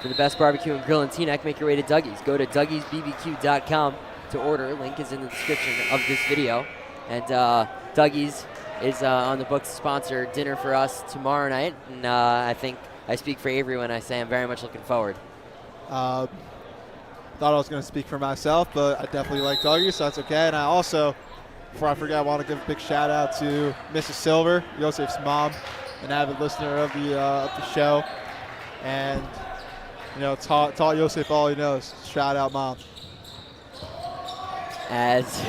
For the best barbecue and grill in Teaneck, make your way to Dougie's. Go to Dougie'sBBQ.com to order. Link is in the description of this video. And Dougie's is on the books to sponsor dinner for us tomorrow night. And I think I speak for Avery when I say I'm very much looking forward. Thought I was going to speak for myself, but I definitely like Dougie's, so that's okay. And I also, before I forget, I want to give a big shout out to Mrs. Silver, Yosef's mom, an avid listener of the show, and taught Yosef all he knows. Shout out, mom. As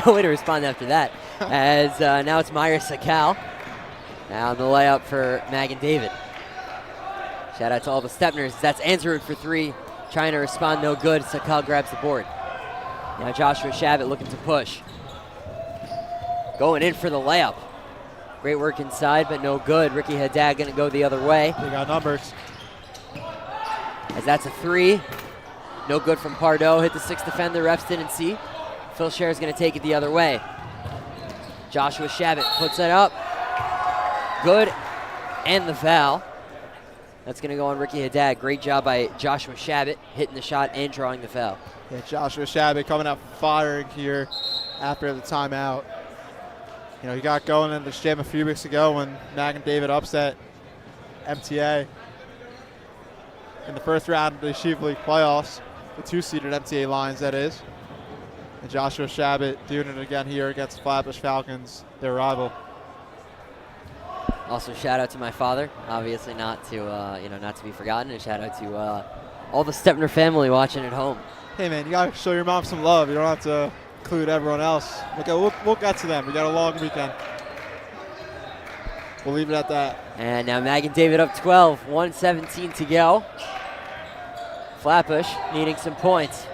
no way to respond after that. As now it's Myra Sakal. Now on the layup for Mag and David. Shout out to all the Stepners. That's Anzerud for three, trying to respond, no good. Sakal grabs the board. Now Joshua Shabbat looking to push. Going in for the layup. Great work inside, but no good. Ricky Haddad going to go the other way. They got numbers. As that's a three. No good from Pardo. Hit the sixth defender. Refs didn't see. Phil Scher is going to take it the other way. Joshua Shabbat puts it up. Good. And the foul. That's going to go on Ricky Haddad. Great job by Joshua Shabbat, hitting the shot and drawing the foul. Yeah, Joshua Shabbat coming out firing here after the timeout. He got going in this gym a few weeks ago when Mag and David upset MTA in the first round of the Yeshiva League playoffs, the two-seeded MTA Lions, that is. And Joshua Shabbat doing it again here against the Flatbush Falcons, their rival. Also, shout out to my father, obviously not to not to be forgotten, and shout out to all the Stepner family watching at home. Hey man, you gotta show your mom some love. You don't have to include everyone else. We'll get to them. We got a long weekend. We'll leave it at that. And now Mag and David up 12, 1:17 to go. Flatbush needing some points.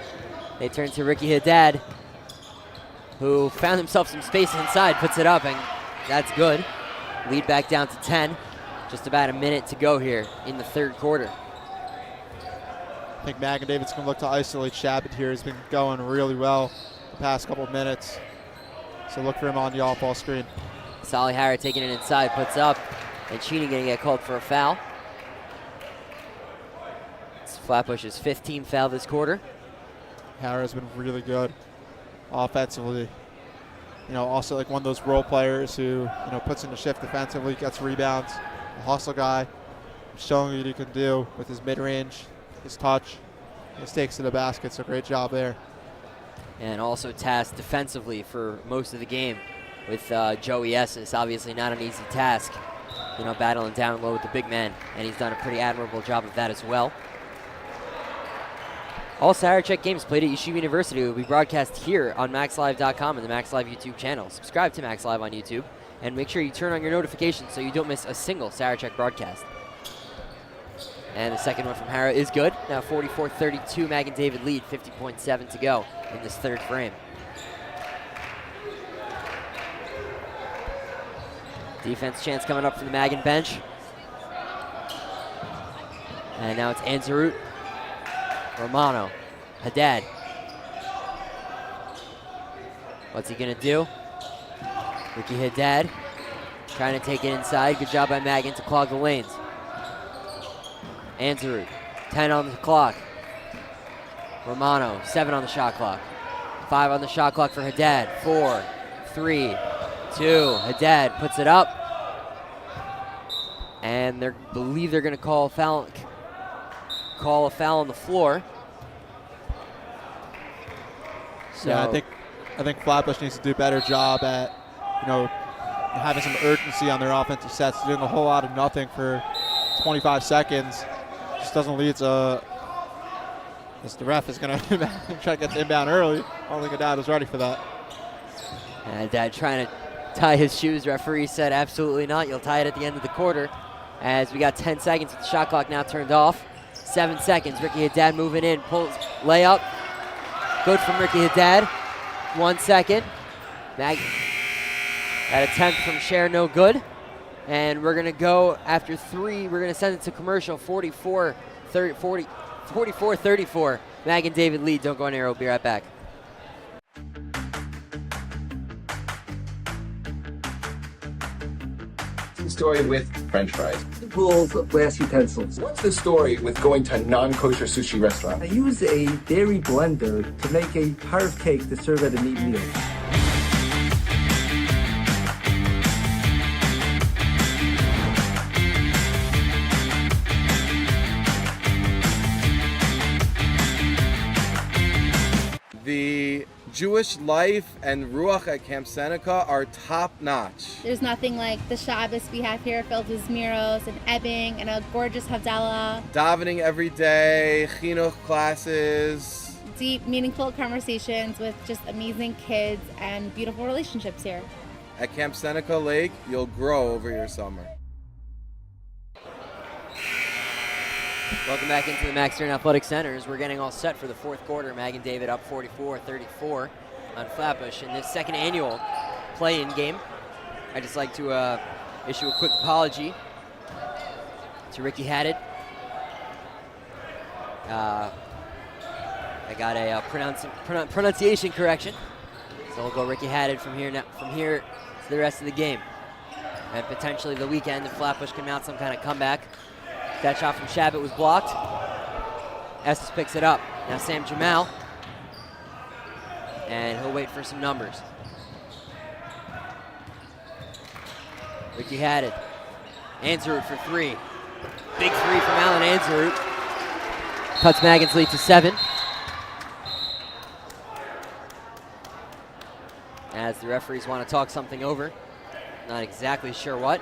They turn to Ricky Haddad, who found himself some space inside, puts it up, and that's good. Lead back down to 10. Just about a minute to go here in the third quarter. I think Mag and David's going to look to isolate Shabbat here. He's been going really well the past couple of minutes. So look for him on the off-ball screen. Solly Harra taking it inside, puts up, and Cheney going to get called for a foul. It's Flatbush's 15th foul this quarter. Harra's been really good offensively. Also like one of those role players who, puts in the shift defensively, gets rebounds. A hustle guy, showing what he can do with his mid-range, his touch, his takes to the basket, so great job there. And also tasked defensively for most of the game with Joey Esses. Obviously not an easy task, battling down low with the big man, and he's done a pretty admirable job of that as well. All Sarachek games played at Yeshiva University will be broadcast here on MaxLive.com and the MaxLive YouTube channel. Subscribe to MaxLive on YouTube, and make sure you turn on your notifications so you don't miss a single Sarachek broadcast. And the second one from Harra is good. Now 44-32, Mag and David lead, 50.7 to go in this third frame. Defense chance coming up from the Mag and bench. And now it's Anzerud, Romano, Haddad. What's he gonna do? Ricky Haddad trying to take it inside. Good job by Magan to clog the lanes. Anzerud, 10 on the clock. Romano, 7 on the shot clock. 5 on the shot clock for Haddad. 4, 3, 2. Haddad puts it up. And they believe they're gonna call a foul on the floor. So yeah, I think Flatbush needs to do a better job at, having some urgency on their offensive sets, doing a whole lot of nothing for 25 seconds. Just doesn't lead to. The ref is going to try to get the inbound early. I don't think Dad was ready for that. And Dad trying to tie his shoes. Referee said absolutely not. You'll tie it at the end of the quarter. As we got 10 seconds with the shot clock now turned off. 7 seconds. Ricky Haddad moving in. Pulls layup. Good from Ricky Haddad. 1 second. That attempt from Cher, no good. And we're going to go after 3. We're going to send it to commercial. 44-34. Mag and David lead. Don't go anywhere. We'll be right back. Story with French fries. The rules of glass utensils. What's the story with going to a non-kosher sushi restaurant? I use a dairy blender to make a parve cake to serve at a meat meal. The Jewish life and Ruach at Camp Seneca are top-notch. There's nothing like the Shabbos we have here filled with zmiros and ebbing and a gorgeous Havdalah. Davening every day, chinuch classes. Deep, meaningful conversations with just amazing kids and beautiful relationships here. At Camp Seneca Lake, you'll grow over your summer. Welcome back into the Max Stern Athletic Centers. We're getting all set for the fourth quarter. Mag and David up 44-34 on Flatbush in this second annual play-in game. I'd just like to issue a quick apology to Ricky Haddad. I got a pronunciation correction, so we'll go Ricky Haddad from here to the rest of the game, and potentially the weekend if Flatbush can mount some kind of comeback. That shot from Shabbat was blocked. Estes picks it up. Now Sam Jamal. And he'll wait for some numbers. Ricky Haddad. Anzarut for 3. Big 3 from Alan Anzarut. Cuts Maggins' lead to 7. As the referees want to talk something over. Not exactly sure what.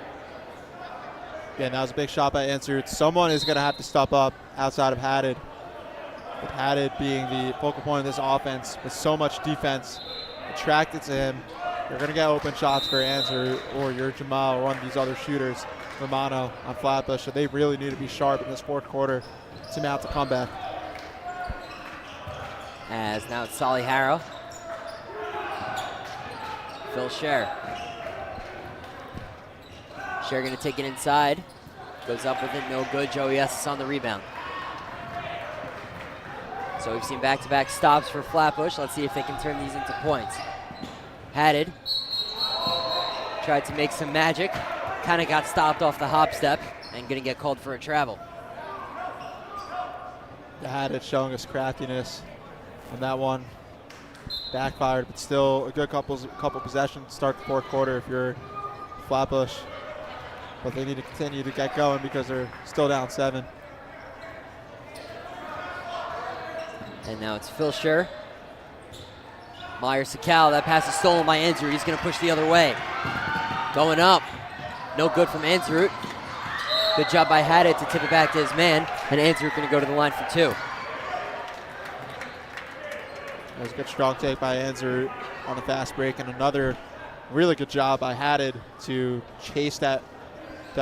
Yeah, that was a big shot by Answer. Someone is going to have to step up outside of Haddad. With Haddad being the focal point of this offense with so much defense attracted to him, you're going to get open shots for Answer or your Jamal or one of these other shooters, Romano on Flatbush. So they really need to be sharp in this fourth quarter to mount the comeback. As now it's Solly Harrow. Phil Scher. Scher going to take it inside. Goes up with it, no good. Joey Estes on the rebound. So we've seen back-to-back stops for Flatbush. Let's see if they can turn these into points. Haddad tried to make some magic. Kind of got stopped off the hop step and going to get called for a travel. Haddad showing us craftiness on that one. Backfired, but still a good couple possessions to start the fourth quarter if you're Flatbush. But they need to continue to get going because they're still down 7. And now it's Phil Scher. Meyer-Sakal, that pass is stolen by Anzarut. He's going to push the other way. Going up. No good from Anzarut. Good job by Haddad to tip it back to his man. And Anzarut going to go to the line for 2. That was a good strong take by Anzarut on the fast break. And another really good job by Haddad to chase that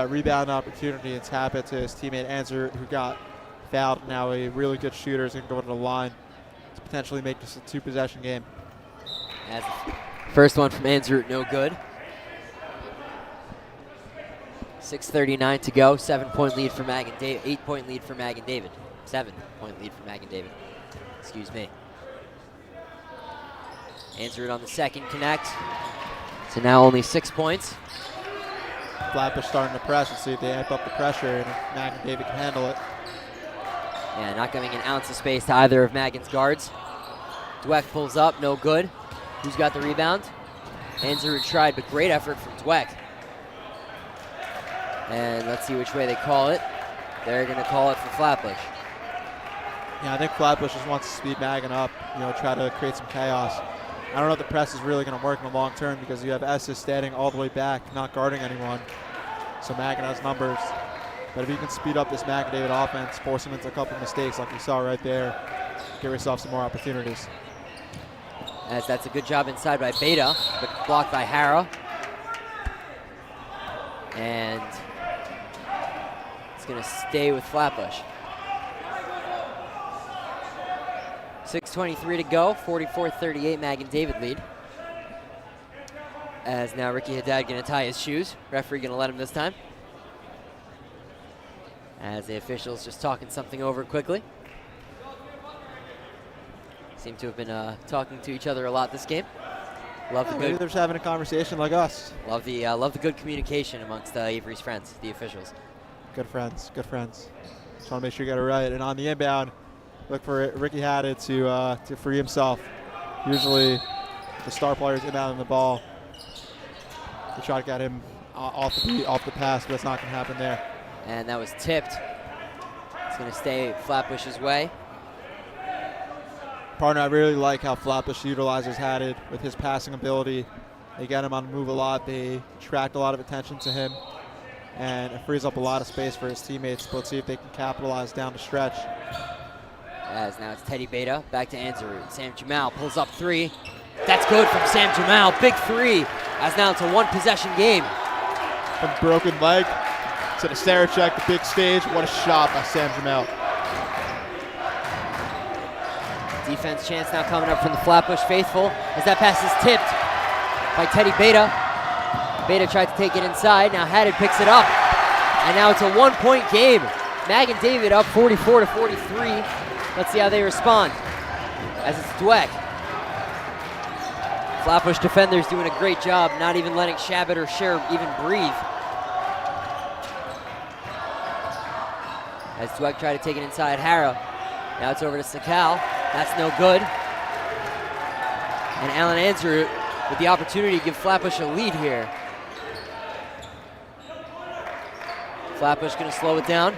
rebound opportunity and tap it to his teammate Anzarut, who got fouled. Now a really good shooter is going to go to the line to potentially make this a 2-possession game. As first one from Anzarut, no good. 6:39 to go. 7-point lead for Mag and David. 8-point lead for Mag and David. 7-point lead for Mag and David. Excuse me. Anzarut on the second connect. So now only 6 points. Flatbush starting to press and see if they amp up the pressure and if Mag and David can handle it. Yeah, not giving an ounce of space to either of Maggins' guards. Dweck pulls up, no good. Who's got the rebound? Anzarut tried, but great effort from Dweck. And let's see which way they call it. They're going to call it for Flatbush. Yeah, I think Flatbush just wants to speed Maggin up, try to create some chaos. I don't know if the press is really going to work in the long term because you have Estes standing all the way back, not guarding anyone. So Magan has numbers. But if you can speed up this David offense, force him into a couple mistakes like we saw right there, give yourself some more opportunities. As that's a good job inside by Beta, but blocked by Hara. And it's going to stay with Flatbush. 6:23 to go, 44-38, David lead. As now Ricky Haddad going to tie his shoes. Referee going to let him this time. As the officials just talking something over quickly. Seem to have been talking to each other a lot this game. Love the Maybe good. they're just having a conversation like us. Love the good communication amongst Avery's friends, the officials. Good friends, good friends. Just want to make sure you get it right. And on the inbound, look for Ricky Haddad to free himself. Usually, the star players inbounding the ball. They try to get him off the pass, but that's not going to happen there. And that was tipped. It's going to stay Flatbush's way. Partner, I really like how Flatbush utilizes Haddad with his passing ability. They get him on the move a lot. They attract a lot of attention to him. And it frees up a lot of space for his teammates. But let's see if they can capitalize down the stretch. As now it's Teddy Beta, back to Anzarud. Sam Jamal pulls up three. That's good from Sam Jamal, big three. As now it's a one possession game. From broken leg to the Sarachek, the big stage. What a shot by Sam Jamal. Defense chance now coming up from the Flatbush faithful as that pass is tipped by Teddy Beta. Beta tried to take it inside. Now Haddad picks it up. And now it's a 1-point game. David up 44-43. Let's see how they respond. As it's Dweck. Flatbush defenders doing a great job, not even letting Shabbat or Sher even breathe. As Dweck tried to take it inside Hara. Now it's over to Sakal. That's no good. And Alan Anzarud with the opportunity to give Flatbush a lead here. Flatbush going to slow it down.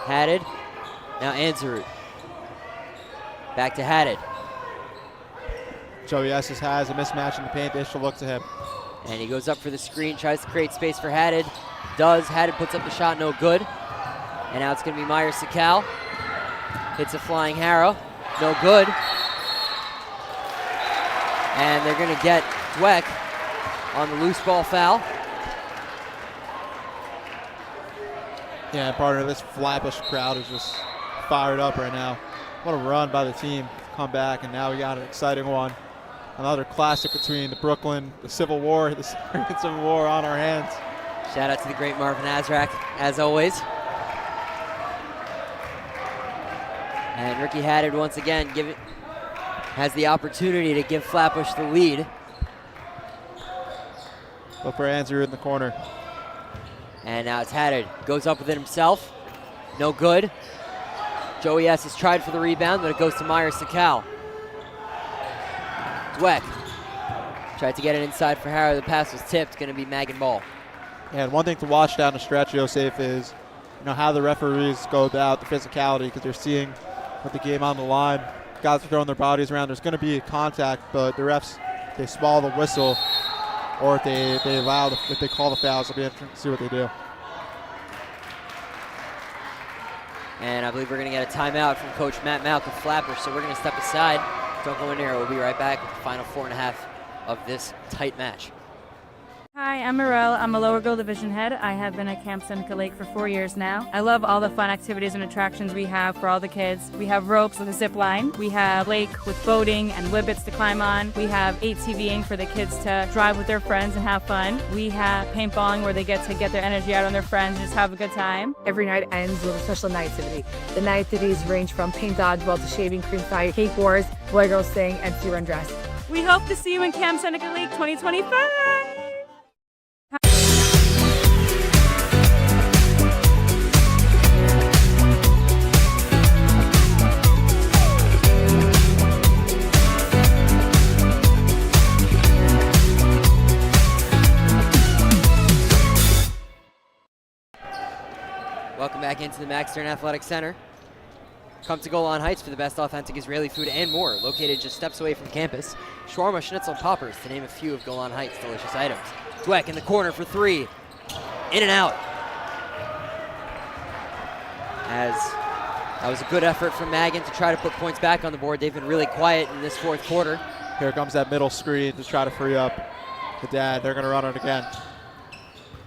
Haddad. Now Anzarud. Back to Haddad. Joey Estes has a mismatch in the paint. They should look to him. And he goes up for the screen, tries to create space for Haddad. Does. Haddad puts up the shot, no good. And now it's going to be Myers Sakal. Hits a flying Harrow, no good. And they're going to get Dweck on the loose ball foul. Yeah, partner, this Flatbush crowd is just fired up right now. What a run by the team to come back, and now we got an exciting one. Another classic between the Civil War, the Syrian Civil War on our hands. Shout out to the great Marvin Azrak, as always. And Ricky Haddad once again has the opportunity to give Flatbush the lead. Look for Anzarud in the corner. And now it's Haddad. Goes up with it himself. No good. Joey S. has tried for the rebound, but it goes to Myers Sakal. Dweck tried to get it inside for Harrow. The pass was tipped. Going to be Magan ball. And one thing to watch down the stretch, Yosef, is how the referees go about the physicality, because they're seeing with the game on the line, guys are throwing their bodies around. There's going to be a contact, but the refs, they swallow the whistle, or if they call the fouls, it'll be interesting to see what they do. And I believe we're going to get a timeout from Coach Matt Malk of Flatbush, so we're going to step aside. Don't go in there. We'll be right back with the final 4.5 of this tight match. Hi, I'm Morel. I'm a lower girl division head. I have been at Camp Seneca Lake for 4 years now. I love all the fun activities and attractions we have for all the kids. We have ropes with a zip line. We have lake with boating and whippets to climb on. We have ATVing for the kids to drive with their friends and have fun. We have paintballing where they get to get their energy out on their friends and just have a good time. Every night ends with a special night activity. The night activities range from paint dodgeball to shaving cream pie, cake wars, boy girls sing, and free run dress. We hope to see you in Camp Seneca Lake 2025. Welcome back into the Max Stern Athletic Center. Come to Golan Heights for the best authentic Israeli food and more, located just steps away from campus. Shawarma, schnitzel, poppers, to name a few of Golan Heights' delicious items. Dweck in the corner for three. In and out. As that was a good effort from Magan to try to put points back on the board. They've been really quiet in this fourth quarter. Here comes that middle screen to try to free up Haddad. They're going to run it again.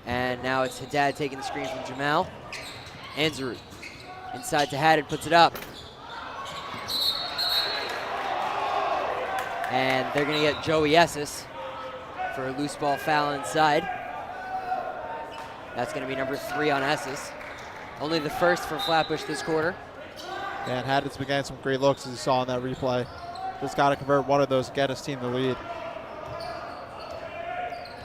And now it's Haddad taking the screen from Jamal. Anzarut inside to Haddad, puts it up. And they're going to get Joey Esses for a loose ball foul inside. That's going to be number 3 on Esses. Only the first for Flatbush this quarter. And Haddad's been getting some great looks, as you saw in that replay. Just got to convert one of those to get his team the lead.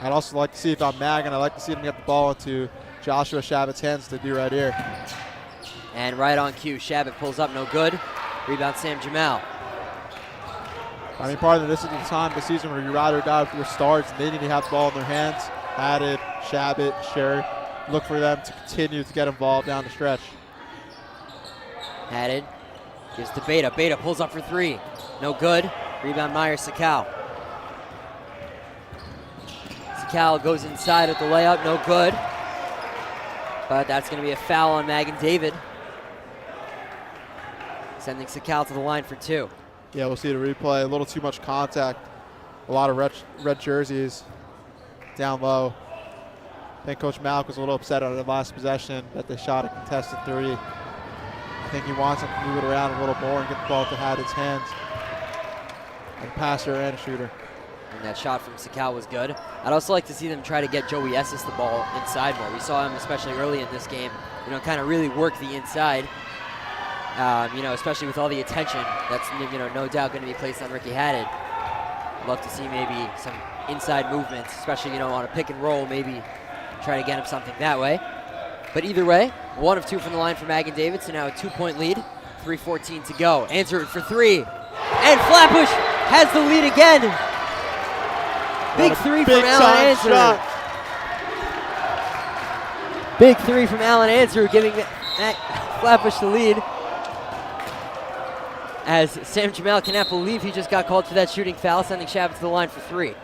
I'd also like to see, if I'm Magan, I'd like to see him get the ball into Joshua Shabbat's hands to do right here. And right on cue, Shabbat pulls up, no good. Rebound Sam Jamal. I mean, part of this is the time of the season where you ride or die with your stars, and they need to have the ball in their hands. Haddad, Shabbat, Sherry, look for them to continue to get involved down the stretch. Haddad gives to Beta. Beta pulls up for 3. No good. Rebound Myers Sakal. Sakal goes inside with the layup. No good. But that's going to be a foul on Magan David. Sending Sakal to the line for 2. Yeah, we'll see the replay. A little too much contact. A lot of red jerseys down low. I think Coach Malk was a little upset on the last possession that they shot a contested 3. I think he wants him to move it around a little more and get the ball to Haddad's hands. And passer and a shooter. And that shot from Sakal was good. I'd also like to see them try to get Joey Esses the ball inside more. We saw him, especially early in this game, kind of really work the inside. Especially with all the attention that's, no doubt going to be placed on Ricky Haddad. I'd love to see maybe some inside movements, especially, on a pick and roll, maybe try to get him something that way. But either way, 1 of 2 from the line for Magan David, so now a 2-point lead, 3:14 to go. Answer it for 3. And Flatbush has the lead again. Big 3 from Alan Answer. Big 3 from Alan Answer, giving Flatbush the lead. As Sam Jamal cannot believe he just got called for that shooting foul, sending Shabbat to the line for 3.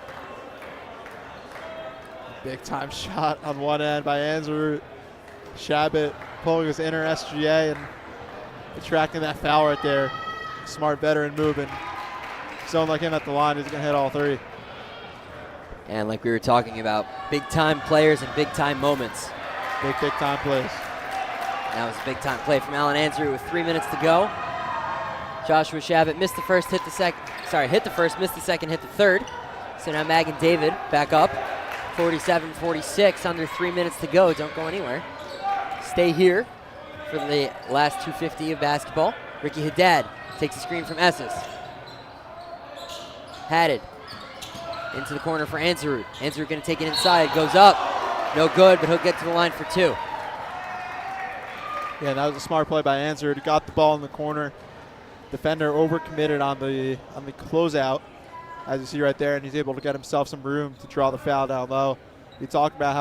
Big time shot on one end by Anzarut. Shabbat pulling his inner SGA and attracting that foul right there. Smart veteran move, and someone like him at the line is going to hit all 3. And like we were talking about, big time players and big time moments. Big time plays. That was a big time play from Alan Ansary with 3 minutes to go. Joshua Shabbat missed the first, hit the first, missed the second, hit the third. So now Magan David back up, 47-46, under 3 minutes to go. Don't go anywhere. Stay here for the last 2:50 of basketball. Ricky Haddad takes a screen from Esses. Haddad into the corner for Ansarut. Ansarut going to take it inside, goes up. No good, but he'll get to the line for 2. Yeah, that was a smart play by Ansarut. He got the ball in the corner. Defender overcommitted on the closeout, as you see right there, and he's able to get himself some room to draw the foul down low. We talked about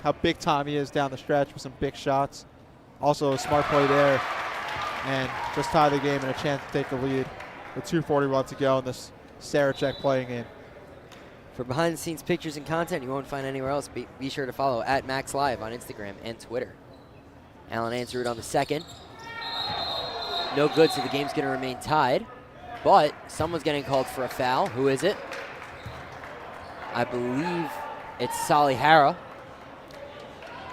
how big time he is down the stretch with some big shots. Also a smart play there, and just tie the game and a chance to take the lead with 2:41 to go in this Sarachek playing game. For behind-the-scenes pictures and content you won't find anywhere else, be sure to follow @MaxLive on Instagram and Twitter. Alan Ansarut on the second. No good, so the game's going to remain tied. But someone's getting called for a foul. Who is it? I believe it's Solly Harrow.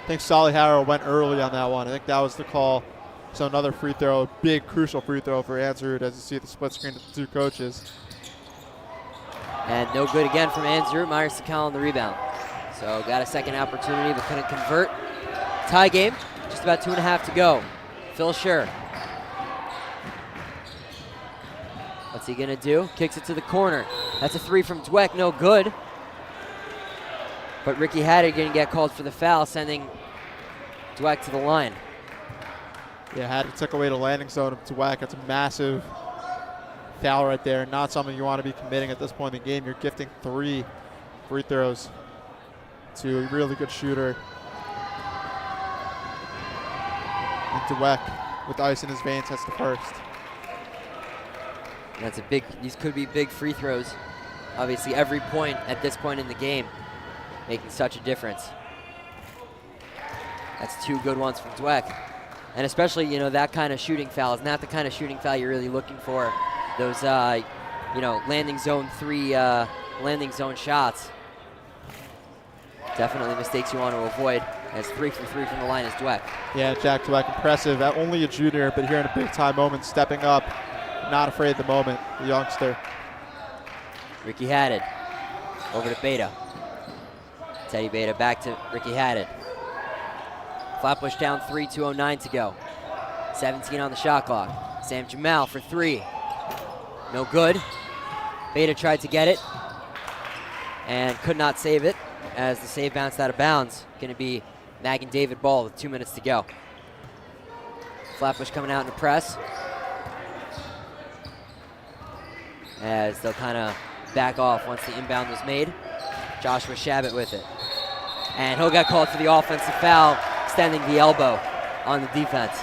I think Solly Harrow went early on that one. I think that was the call. So another free throw, big crucial free throw for Ansarut, as you see the split screen of the 2 coaches. And no good again from Ansarut. Myers Sakal on the rebound. So got a second opportunity, but couldn't convert. Tie game, just about 2.5 to go. Phil Scher. What's he gonna do? Kicks it to the corner. That's a 3 from Dweck, no good. But Ricky Haddad gonna get called for the foul, sending Dweck to the line. Yeah, Haddad took away the landing zone of Dweck. That's a massive foul right there. Not something you want to be committing at this point in the game. You're gifting 3 free throws to a really good shooter. And Dweck, with ice in his veins, has the first. And these could be big free throws. Obviously, every point at this point in the game making such a difference. That's 2 good ones from Dweck. And especially, that kind of shooting foul is not the kind of shooting foul you're really looking for. Those, landing zone 3, landing zone shots. Definitely mistakes you want to avoid. As 3 for 3 from the line is Dweck. Yeah, Jack Dweck, impressive. Only a junior, but here in a big-time moment, stepping up. Not afraid of the moment, the youngster. Ricky Haddad over to Beta. Teddy Beta back to Ricky Haddad. Flatbush down 3, 2:09 to go. 17 on the shot clock. Sam Jamal for 3. No good. Beta tried to get it and could not save it as the save bounced out of bounds. Going to be Mag and David ball with 2 minutes to go. Flatbush coming out in the press as they'll kind of back off once the inbound was made. Joshua Shabbat with it. And he'll get called for the offensive foul, extending the elbow on the defense.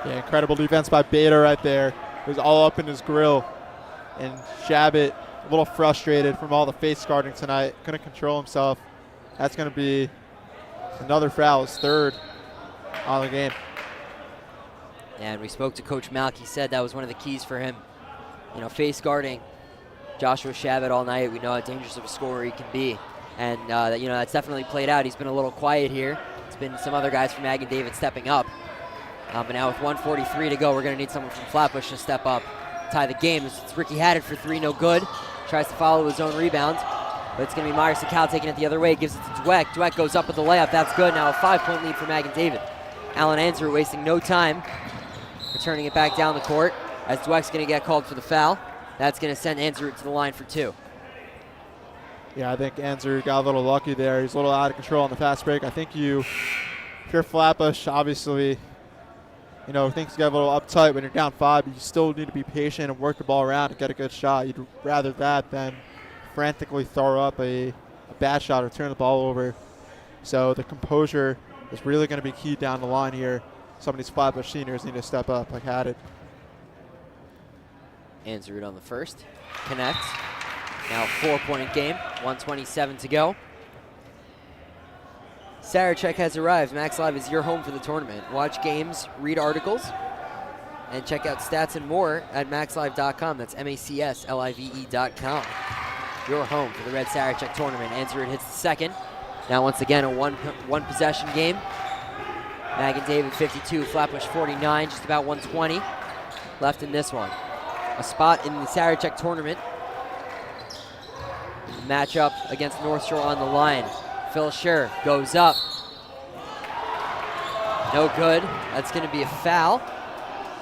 Yeah, incredible defense by Beta right there. It was all up in his grill. And Shabbat, a little frustrated from all the face guarding tonight. Couldn't control himself. That's going to be another foul, his 3rd on the game. And we spoke to Coach Malk. He said that was one of the keys for him. Face guarding Joshua Shabbat all night. We know how dangerous of a scorer he can be. And, that's definitely played out. He's been a little quiet here. It's been some other guys from Mag and David stepping up. But now with 1:43 to go, we're going to need someone from Flatbush to step up, tie the game. It's Ricky Haddad for 3, no good. Tries to follow his own rebound. But it's going to be Myers Sakal taking it the other way. Gives it to Dweck. Dweck goes up with the layup. That's good. Now a 5-point lead for Mag and David. Alan Anser wasting no time, returning it back down the court as Dweck's going to get called for the foul. That's going to send Anser to the line for 2. Yeah, I think Anser got a little lucky there. He's a little out of control on the fast break. I think if you're Flatbush, obviously, things get a little uptight when you're down 5, but you still need to be patient and work the ball around and get a good shot. You'd rather that than frantically throw up a bad shot or turn the ball over. So the composure is really going to be key down the line here. Some of these Flatbush seniors need to step up like Haddad. Anser on the first. Connects. Now a 4-point game. 1:27 to go. Sarachek has arrived. Max Live is your home for the tournament. Watch games, read articles, and check out stats and more at maxlive.com. That's MACSLIVE.com. Your home for the Red Sarachek tournament. Anser hits the second. Now once again a one possession game. Mag and David 52, Flatbush 49, just about 120 left in this one. A spot in the Sarachek tournament. Matchup against North Shore on the line. Phil Scher goes up. No good. That's going to be a foul,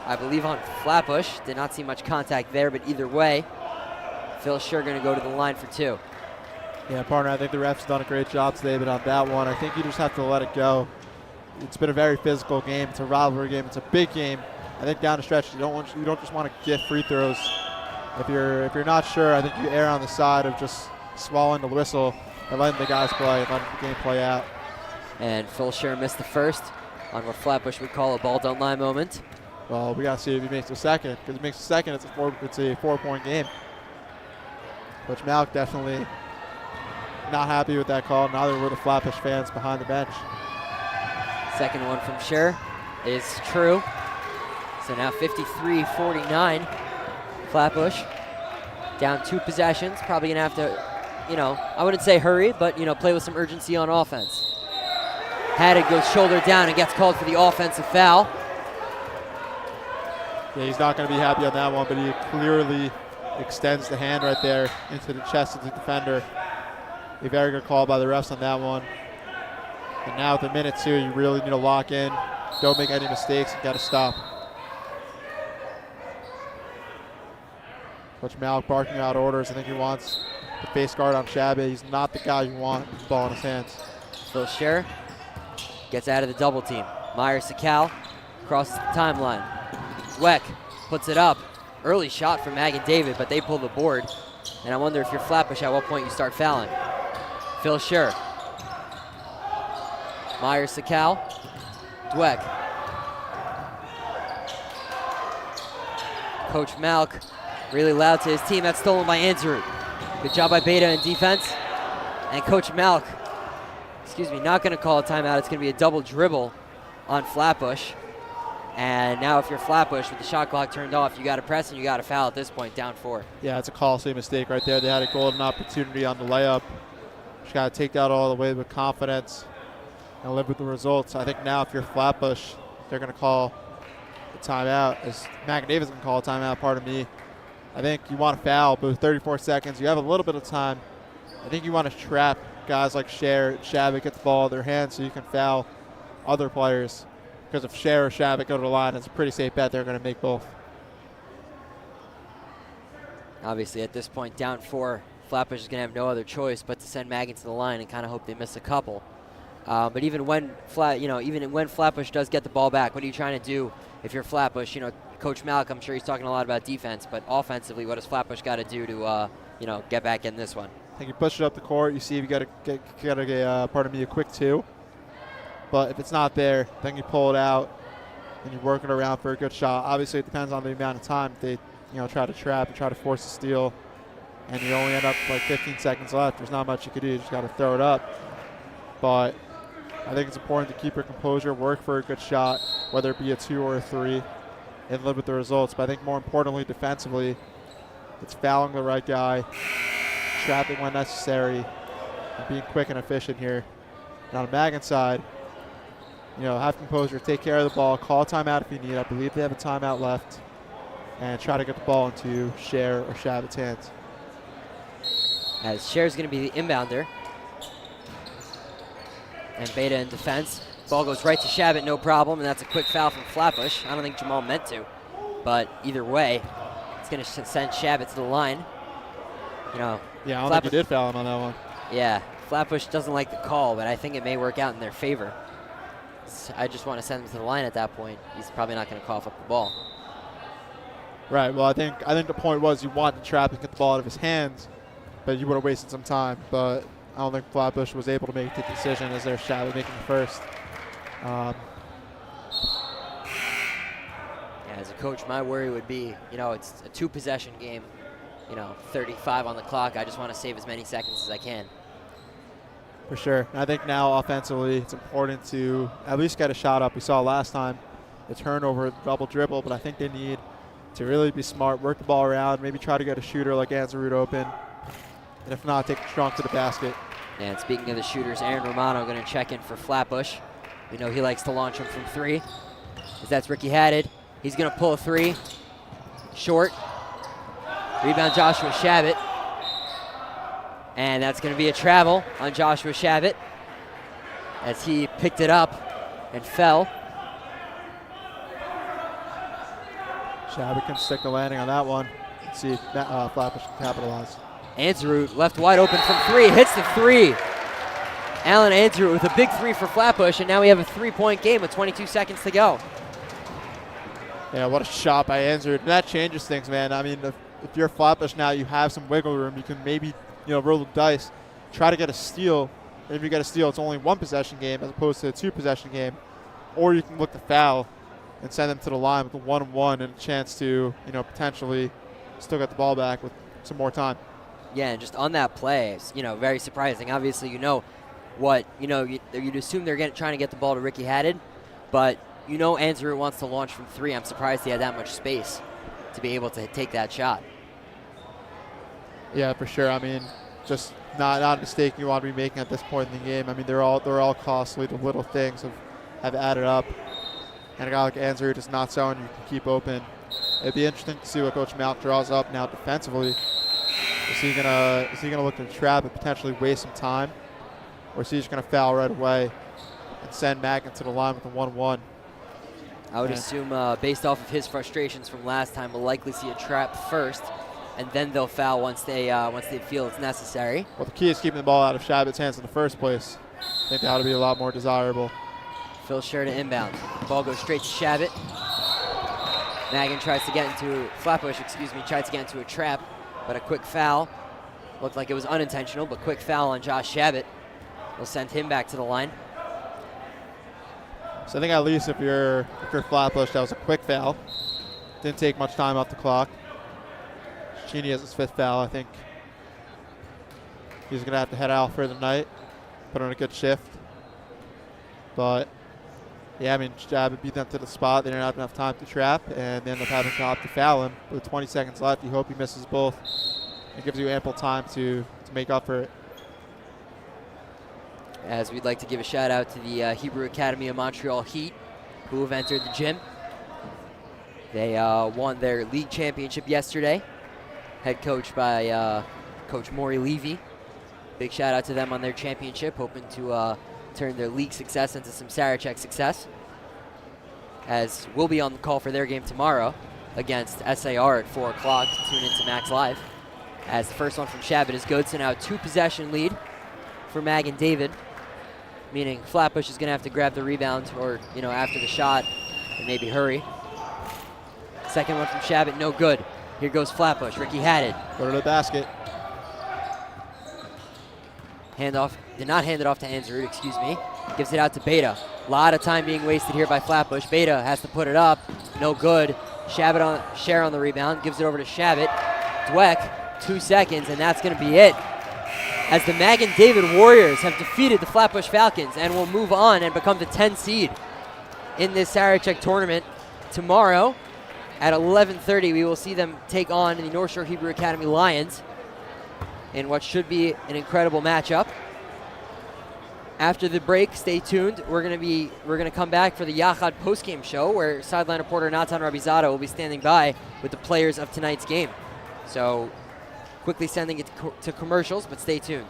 I believe, on Flatbush. Did not see much contact there, but either way, Phil Scher going to go to the line for 2. Yeah, partner, I think the refs done a great job today, but on that one, I think you just have to let it go. It's been a very physical game. It's a rivalry game. It's a big game. I think down the stretch, you don't just want to get free throws. If you're not sure, I think you err on the side of just swallowing the whistle and letting the guys play and letting the game play out. And Phil Scher missed the first on what Flatbush would call a ball don't lie moment. Well, we got to see if he makes the second. Because if he makes the second, it's a 4-point game. Coach Malk definitely not happy with that call. Neither were the Flatbush fans behind the bench. Second one from Scher is true. So now 53-49. Flatbush down 2 possessions. Probably going to have to, I wouldn't say hurry, but, play with some urgency on offense. Haddad goes shoulder down and gets called for the offensive foul. Yeah, he's not going to be happy on that one, but he clearly extends the hand right there into the chest of the defender. A very good call by the refs on that one. And now with the minutes here, you really need to lock in. Don't make any mistakes. You got to stop. Coach Malk barking out orders. I think he wants the face guard on Shabbat. He's not the guy you want with the ball in his hands. Phil Scher gets out of the double team. Myers Sakal crosses the timeline. Dweck puts it up. Early shot from Mag and David, but they pull the board. And I wonder if you're Flatbush, at what point you start fouling. Phil Scher. Myers Sakal. Dweck. Coach Malk Really loud to his team. That's stolen by Ansarut. Good job by Beta in defense. And Coach Malk, not going to call a timeout. It's going to be a double dribble on Flatbush. And now if you're Flatbush with the shot clock turned off, you got to press and you got to foul at this point, down 4. Yeah, it's a costly mistake right there. They had a golden opportunity on the layup. Just got to take that all the way with confidence and live with the results. I think now if you're Flatbush, they're going to call a timeout. As McNaven's going to call a timeout, pardon me. I think you want to foul, but with 34 seconds, you have a little bit of time. I think you want to trap guys like Shabbat, get the ball in their hands so you can foul other players. Because if Cher or Shabbat go to the line, it's a pretty safe bet they're going to make both. Obviously, at this point, down 4, Flatbush is going to have no other choice but to send Mag into the line and kind of hope they miss a couple. But even when Flatbush does get the ball back, what are you trying to do if you're Flatbush? Coach Malk, I'm sure he's talking a lot about defense, but offensively, what does Flatbush got to do to get back in this one? I think you push it up the court. You see if you got to get a quick 2. But if it's not there, then you pull it out and you work it around for a good shot. Obviously, it depends on the amount of time they try to trap and try to force a steal, and you only end up with like 15 seconds left. There's not much you can do. You just got to throw it up. But I think it's important to keep your composure, work for a good shot, whether it be a 2 or a 3, and live with the results. But I think more importantly, defensively, it's fouling the right guy, trapping when necessary, and being quick and efficient here. And on the Magan side, have composure, take care of the ball, call a timeout if you need. I believe they have a timeout left, and try to get the ball into Cher or Shabbat's hands. As Cher's going to be the inbounder. And Beta in defense. Ball goes right to Shabbat, no problem, and that's a quick foul from Flatbush. I don't think Jamal meant to, but either way, it's going to send Shabbat to the line. Yeah, I don't think he did foul him on that one. Yeah, Flatbush doesn't like the call, but I think it may work out in their favor. I just want to send him to the line at that point. He's probably not going to cough up the ball. Right. Well, I think the point was you want to trap and get the ball out of his hands, but you would have wasted some time. But I don't think Flatbush was able to make the decision as their shot was making the first. As a coach, my worry would be, it's a 2-possession game. 35 on the clock. I just want to save as many seconds as I can. For sure. And I think now offensively it's important to at least get a shot up. We saw last time the turnover, double dribble, but I think they need to really be smart, work the ball around, maybe try to get a shooter like Ansarut open, and if not, take a strong to the basket. And speaking of the shooters, Aaron Romano going to check in for Flatbush. We know he likes to launch them from 3. As that's Ricky Haddad. He's going to pull a 3. Short. Rebound Joshua Shabbat. And that's going to be a travel on Joshua Shabbat as he picked it up and fell. Shabbat can stick the landing on that one. Let's see if Flatbush can capitalize. Ansarut left wide open from 3, hits the 3. Alan Ansarut with a big 3 for Flatbush, and now we have a 3-point game with 22 seconds to go. Yeah, what a shot by Ansarut. That changes things, man. I mean, if you're Flatbush now, you have some wiggle room. You can maybe roll the dice, try to get a steal. And if you get a steal, it's only 1-possession game as opposed to a 2-possession game. Or you can look to foul and send them to the line with a 1-on-1 and a chance to, potentially still get the ball back with some more time. Yeah, and just on that play, it's, very surprising. Obviously, you'd assume they're trying to get the ball to Ricky Haddad, but Ansarut wants to launch from 3. I'm surprised he had that much space to be able to take that shot. Yeah, for sure. I mean, just not a mistake you want to be making at this point in the game. I mean, they're all costly. The little things have added up. And a guy like Ansarut is not someone you can keep open. It'd be interesting to see what Coach Malk draws up now defensively. Is he gonna look to trap and potentially waste some time, or is he just gonna foul right away and send Mack into the line with a 1-1? I would assume, based off of his frustrations from last time, we'll likely see a trap first, and then they'll foul once they feel it's necessary. Well, the key is keeping the ball out of Shabbat's hands in the first place. I think that ought to be a lot more desirable. Phil Sher to inbound. Ball goes straight to Shabbat. Magan tries to get into Flatbush, tries to get into a trap, but a quick foul. Looked like it was unintentional, but quick foul on Josh Shabbat will send him back to the line. So I think at least if you're Flatbush, that was a quick foul. Didn't take much time off the clock. Cheney has his 5th foul. I think he's going to have to head out for the night, put on a good shift. But, yeah, I mean, Jabba beat them to the spot. They didn't have enough time to trap, and they ended up having to opt to foul him. With 20 seconds left, you hope he misses both. It gives you ample time to make up for it. As we'd like to give a shout out to the Hebrew Academy of Montreal Heat, who have entered the gym. They won their league championship yesterday, head coached by Coach Maury Levy. Big shout out to them on their championship, hoping to turn their league success into some Sarachek success. As we'll be on the call for their game tomorrow against SAR at 4 o'clock. Tune into Max Live. As the first one from Shabbat is good, so now a 2-possession lead for Mag and David, meaning Flatbush is going to have to grab the rebound or, after the shot and maybe hurry. Second one from Shabbat, no good. Here goes Flatbush. Ricky had it. Go to the basket. Handoff, did not hand it off to Anzarud, excuse me. Gives it out to Beta. A lot of time being wasted here by Flatbush. Beta has to put it up, no good. Share on the rebound, gives it over to Shabbat. Dweck, 2 seconds, and that's going to be it. As the Mag and David Warriors have defeated the Flatbush Falcons and will move on and become the 10 seed in this Sarachek tournament. Tomorrow at 11:30, we will see them take on the North Shore Hebrew Academy Lions in what should be an incredible matchup. After the break, stay tuned. We're gonna come back for the Yachad postgame show, where sideline reporter Natan Rabizadeh will be standing by with the players of tonight's game. So, quickly sending it to commercials, but stay tuned.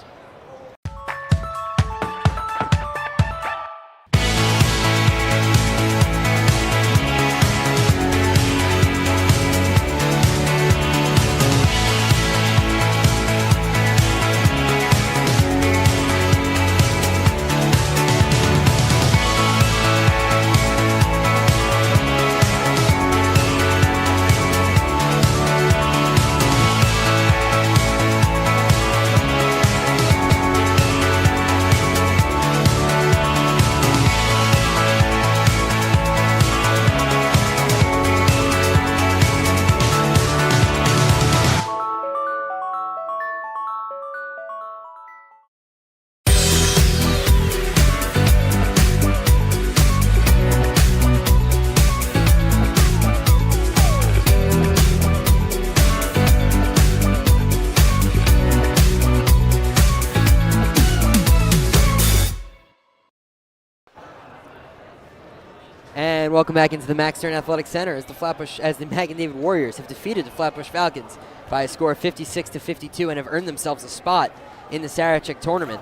And welcome back into the Max Stern Athletic Center as the Mag and David Warriors have defeated the Flatbush Falcons by a score of 56-52 and have earned themselves a spot in the Sarachek tournament.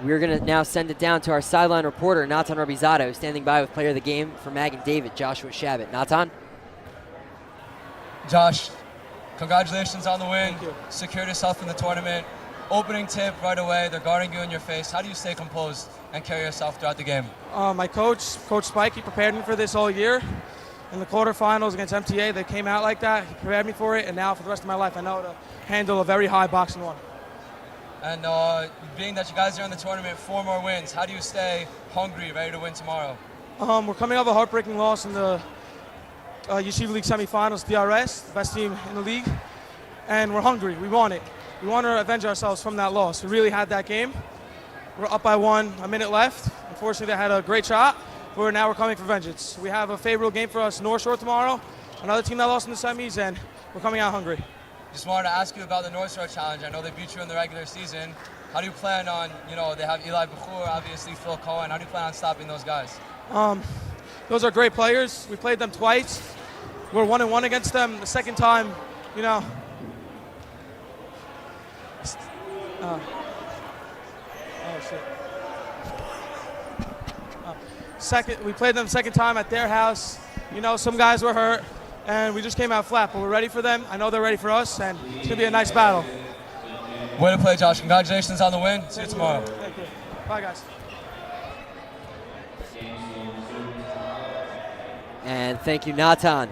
We're going to now send it down to our sideline reporter, Natan Rabizadeh, who's standing by with player of the game for Mag and David, Joshua Shabbat. Natan? Josh, congratulations on the win. Secured yourself in the tournament. Opening tip right away, they're guarding you in your face. How do you stay composed and carry yourself throughout the game? My coach, Coach Spike, he prepared me for this all year. In the quarterfinals against MTA, they came out like that. He prepared me for it, and now for the rest of my life, I know to handle a very high boxing one. And being that you guys are in the tournament, 4 more wins, how do you stay hungry, ready to win tomorrow? We're coming off a heartbreaking loss in the Yeshiva League semifinals, DRS, the best team in the league. And we're hungry. We want it. We want to avenge ourselves from that loss. We really had that game. We're up by 1, a minute left. Unfortunately, they had a great shot, but now we're coming for vengeance. We have a favorable game for us, North Shore tomorrow, another team that lost in the semis, and we're coming out hungry. Just wanted to ask you about the North Shore Challenge. I know they beat you in the regular season. How do you plan on, they have Eli Bechur, obviously Phil Cohen. How do you plan on stopping those guys? Those are great players. We played them twice. We're 1-1 against them. The second time, we played them second time at their house. Some guys were hurt, and we just came out flat, but we're ready for them. I know they're ready for us, and it's going to be a nice battle. Way to play, Josh. Congratulations on the win. See you tomorrow. Thank you. Bye, guys. And thank you, Natan,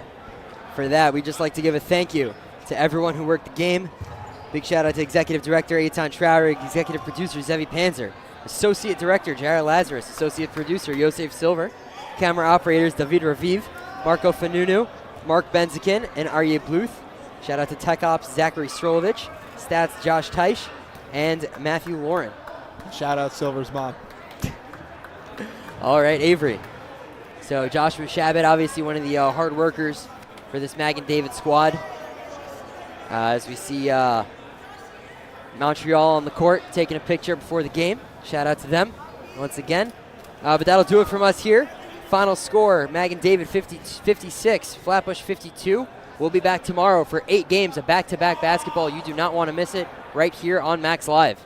for that. We'd just like to give a thank you to everyone who worked the game. Big shout out to Executive Director Eitan Traurig, Executive Producer Zevi Pancer, Associate Director Jared Lazarus, Associate Producer Yosef Silver, Camera Operators David Raviv, Marco Fanunu, Mark Benzikin, and Aryeh Bluth. Shout out to Tech Ops Zachary Strolovich, Stats Josh Teich, and Matthew Lauren. Shout out Silver's mom. All right, Avery. So Joshua Shabbat, obviously one of the hard workers for this Mag and David squad. As we see Montreal on the court taking a picture before the game. Shout out to them once again. But that'll do it from us here. Final score, Mag and David 56, Flatbush 52. We'll be back tomorrow for 8 games of back-to-back basketball. You do not want to miss it right here on Max Live.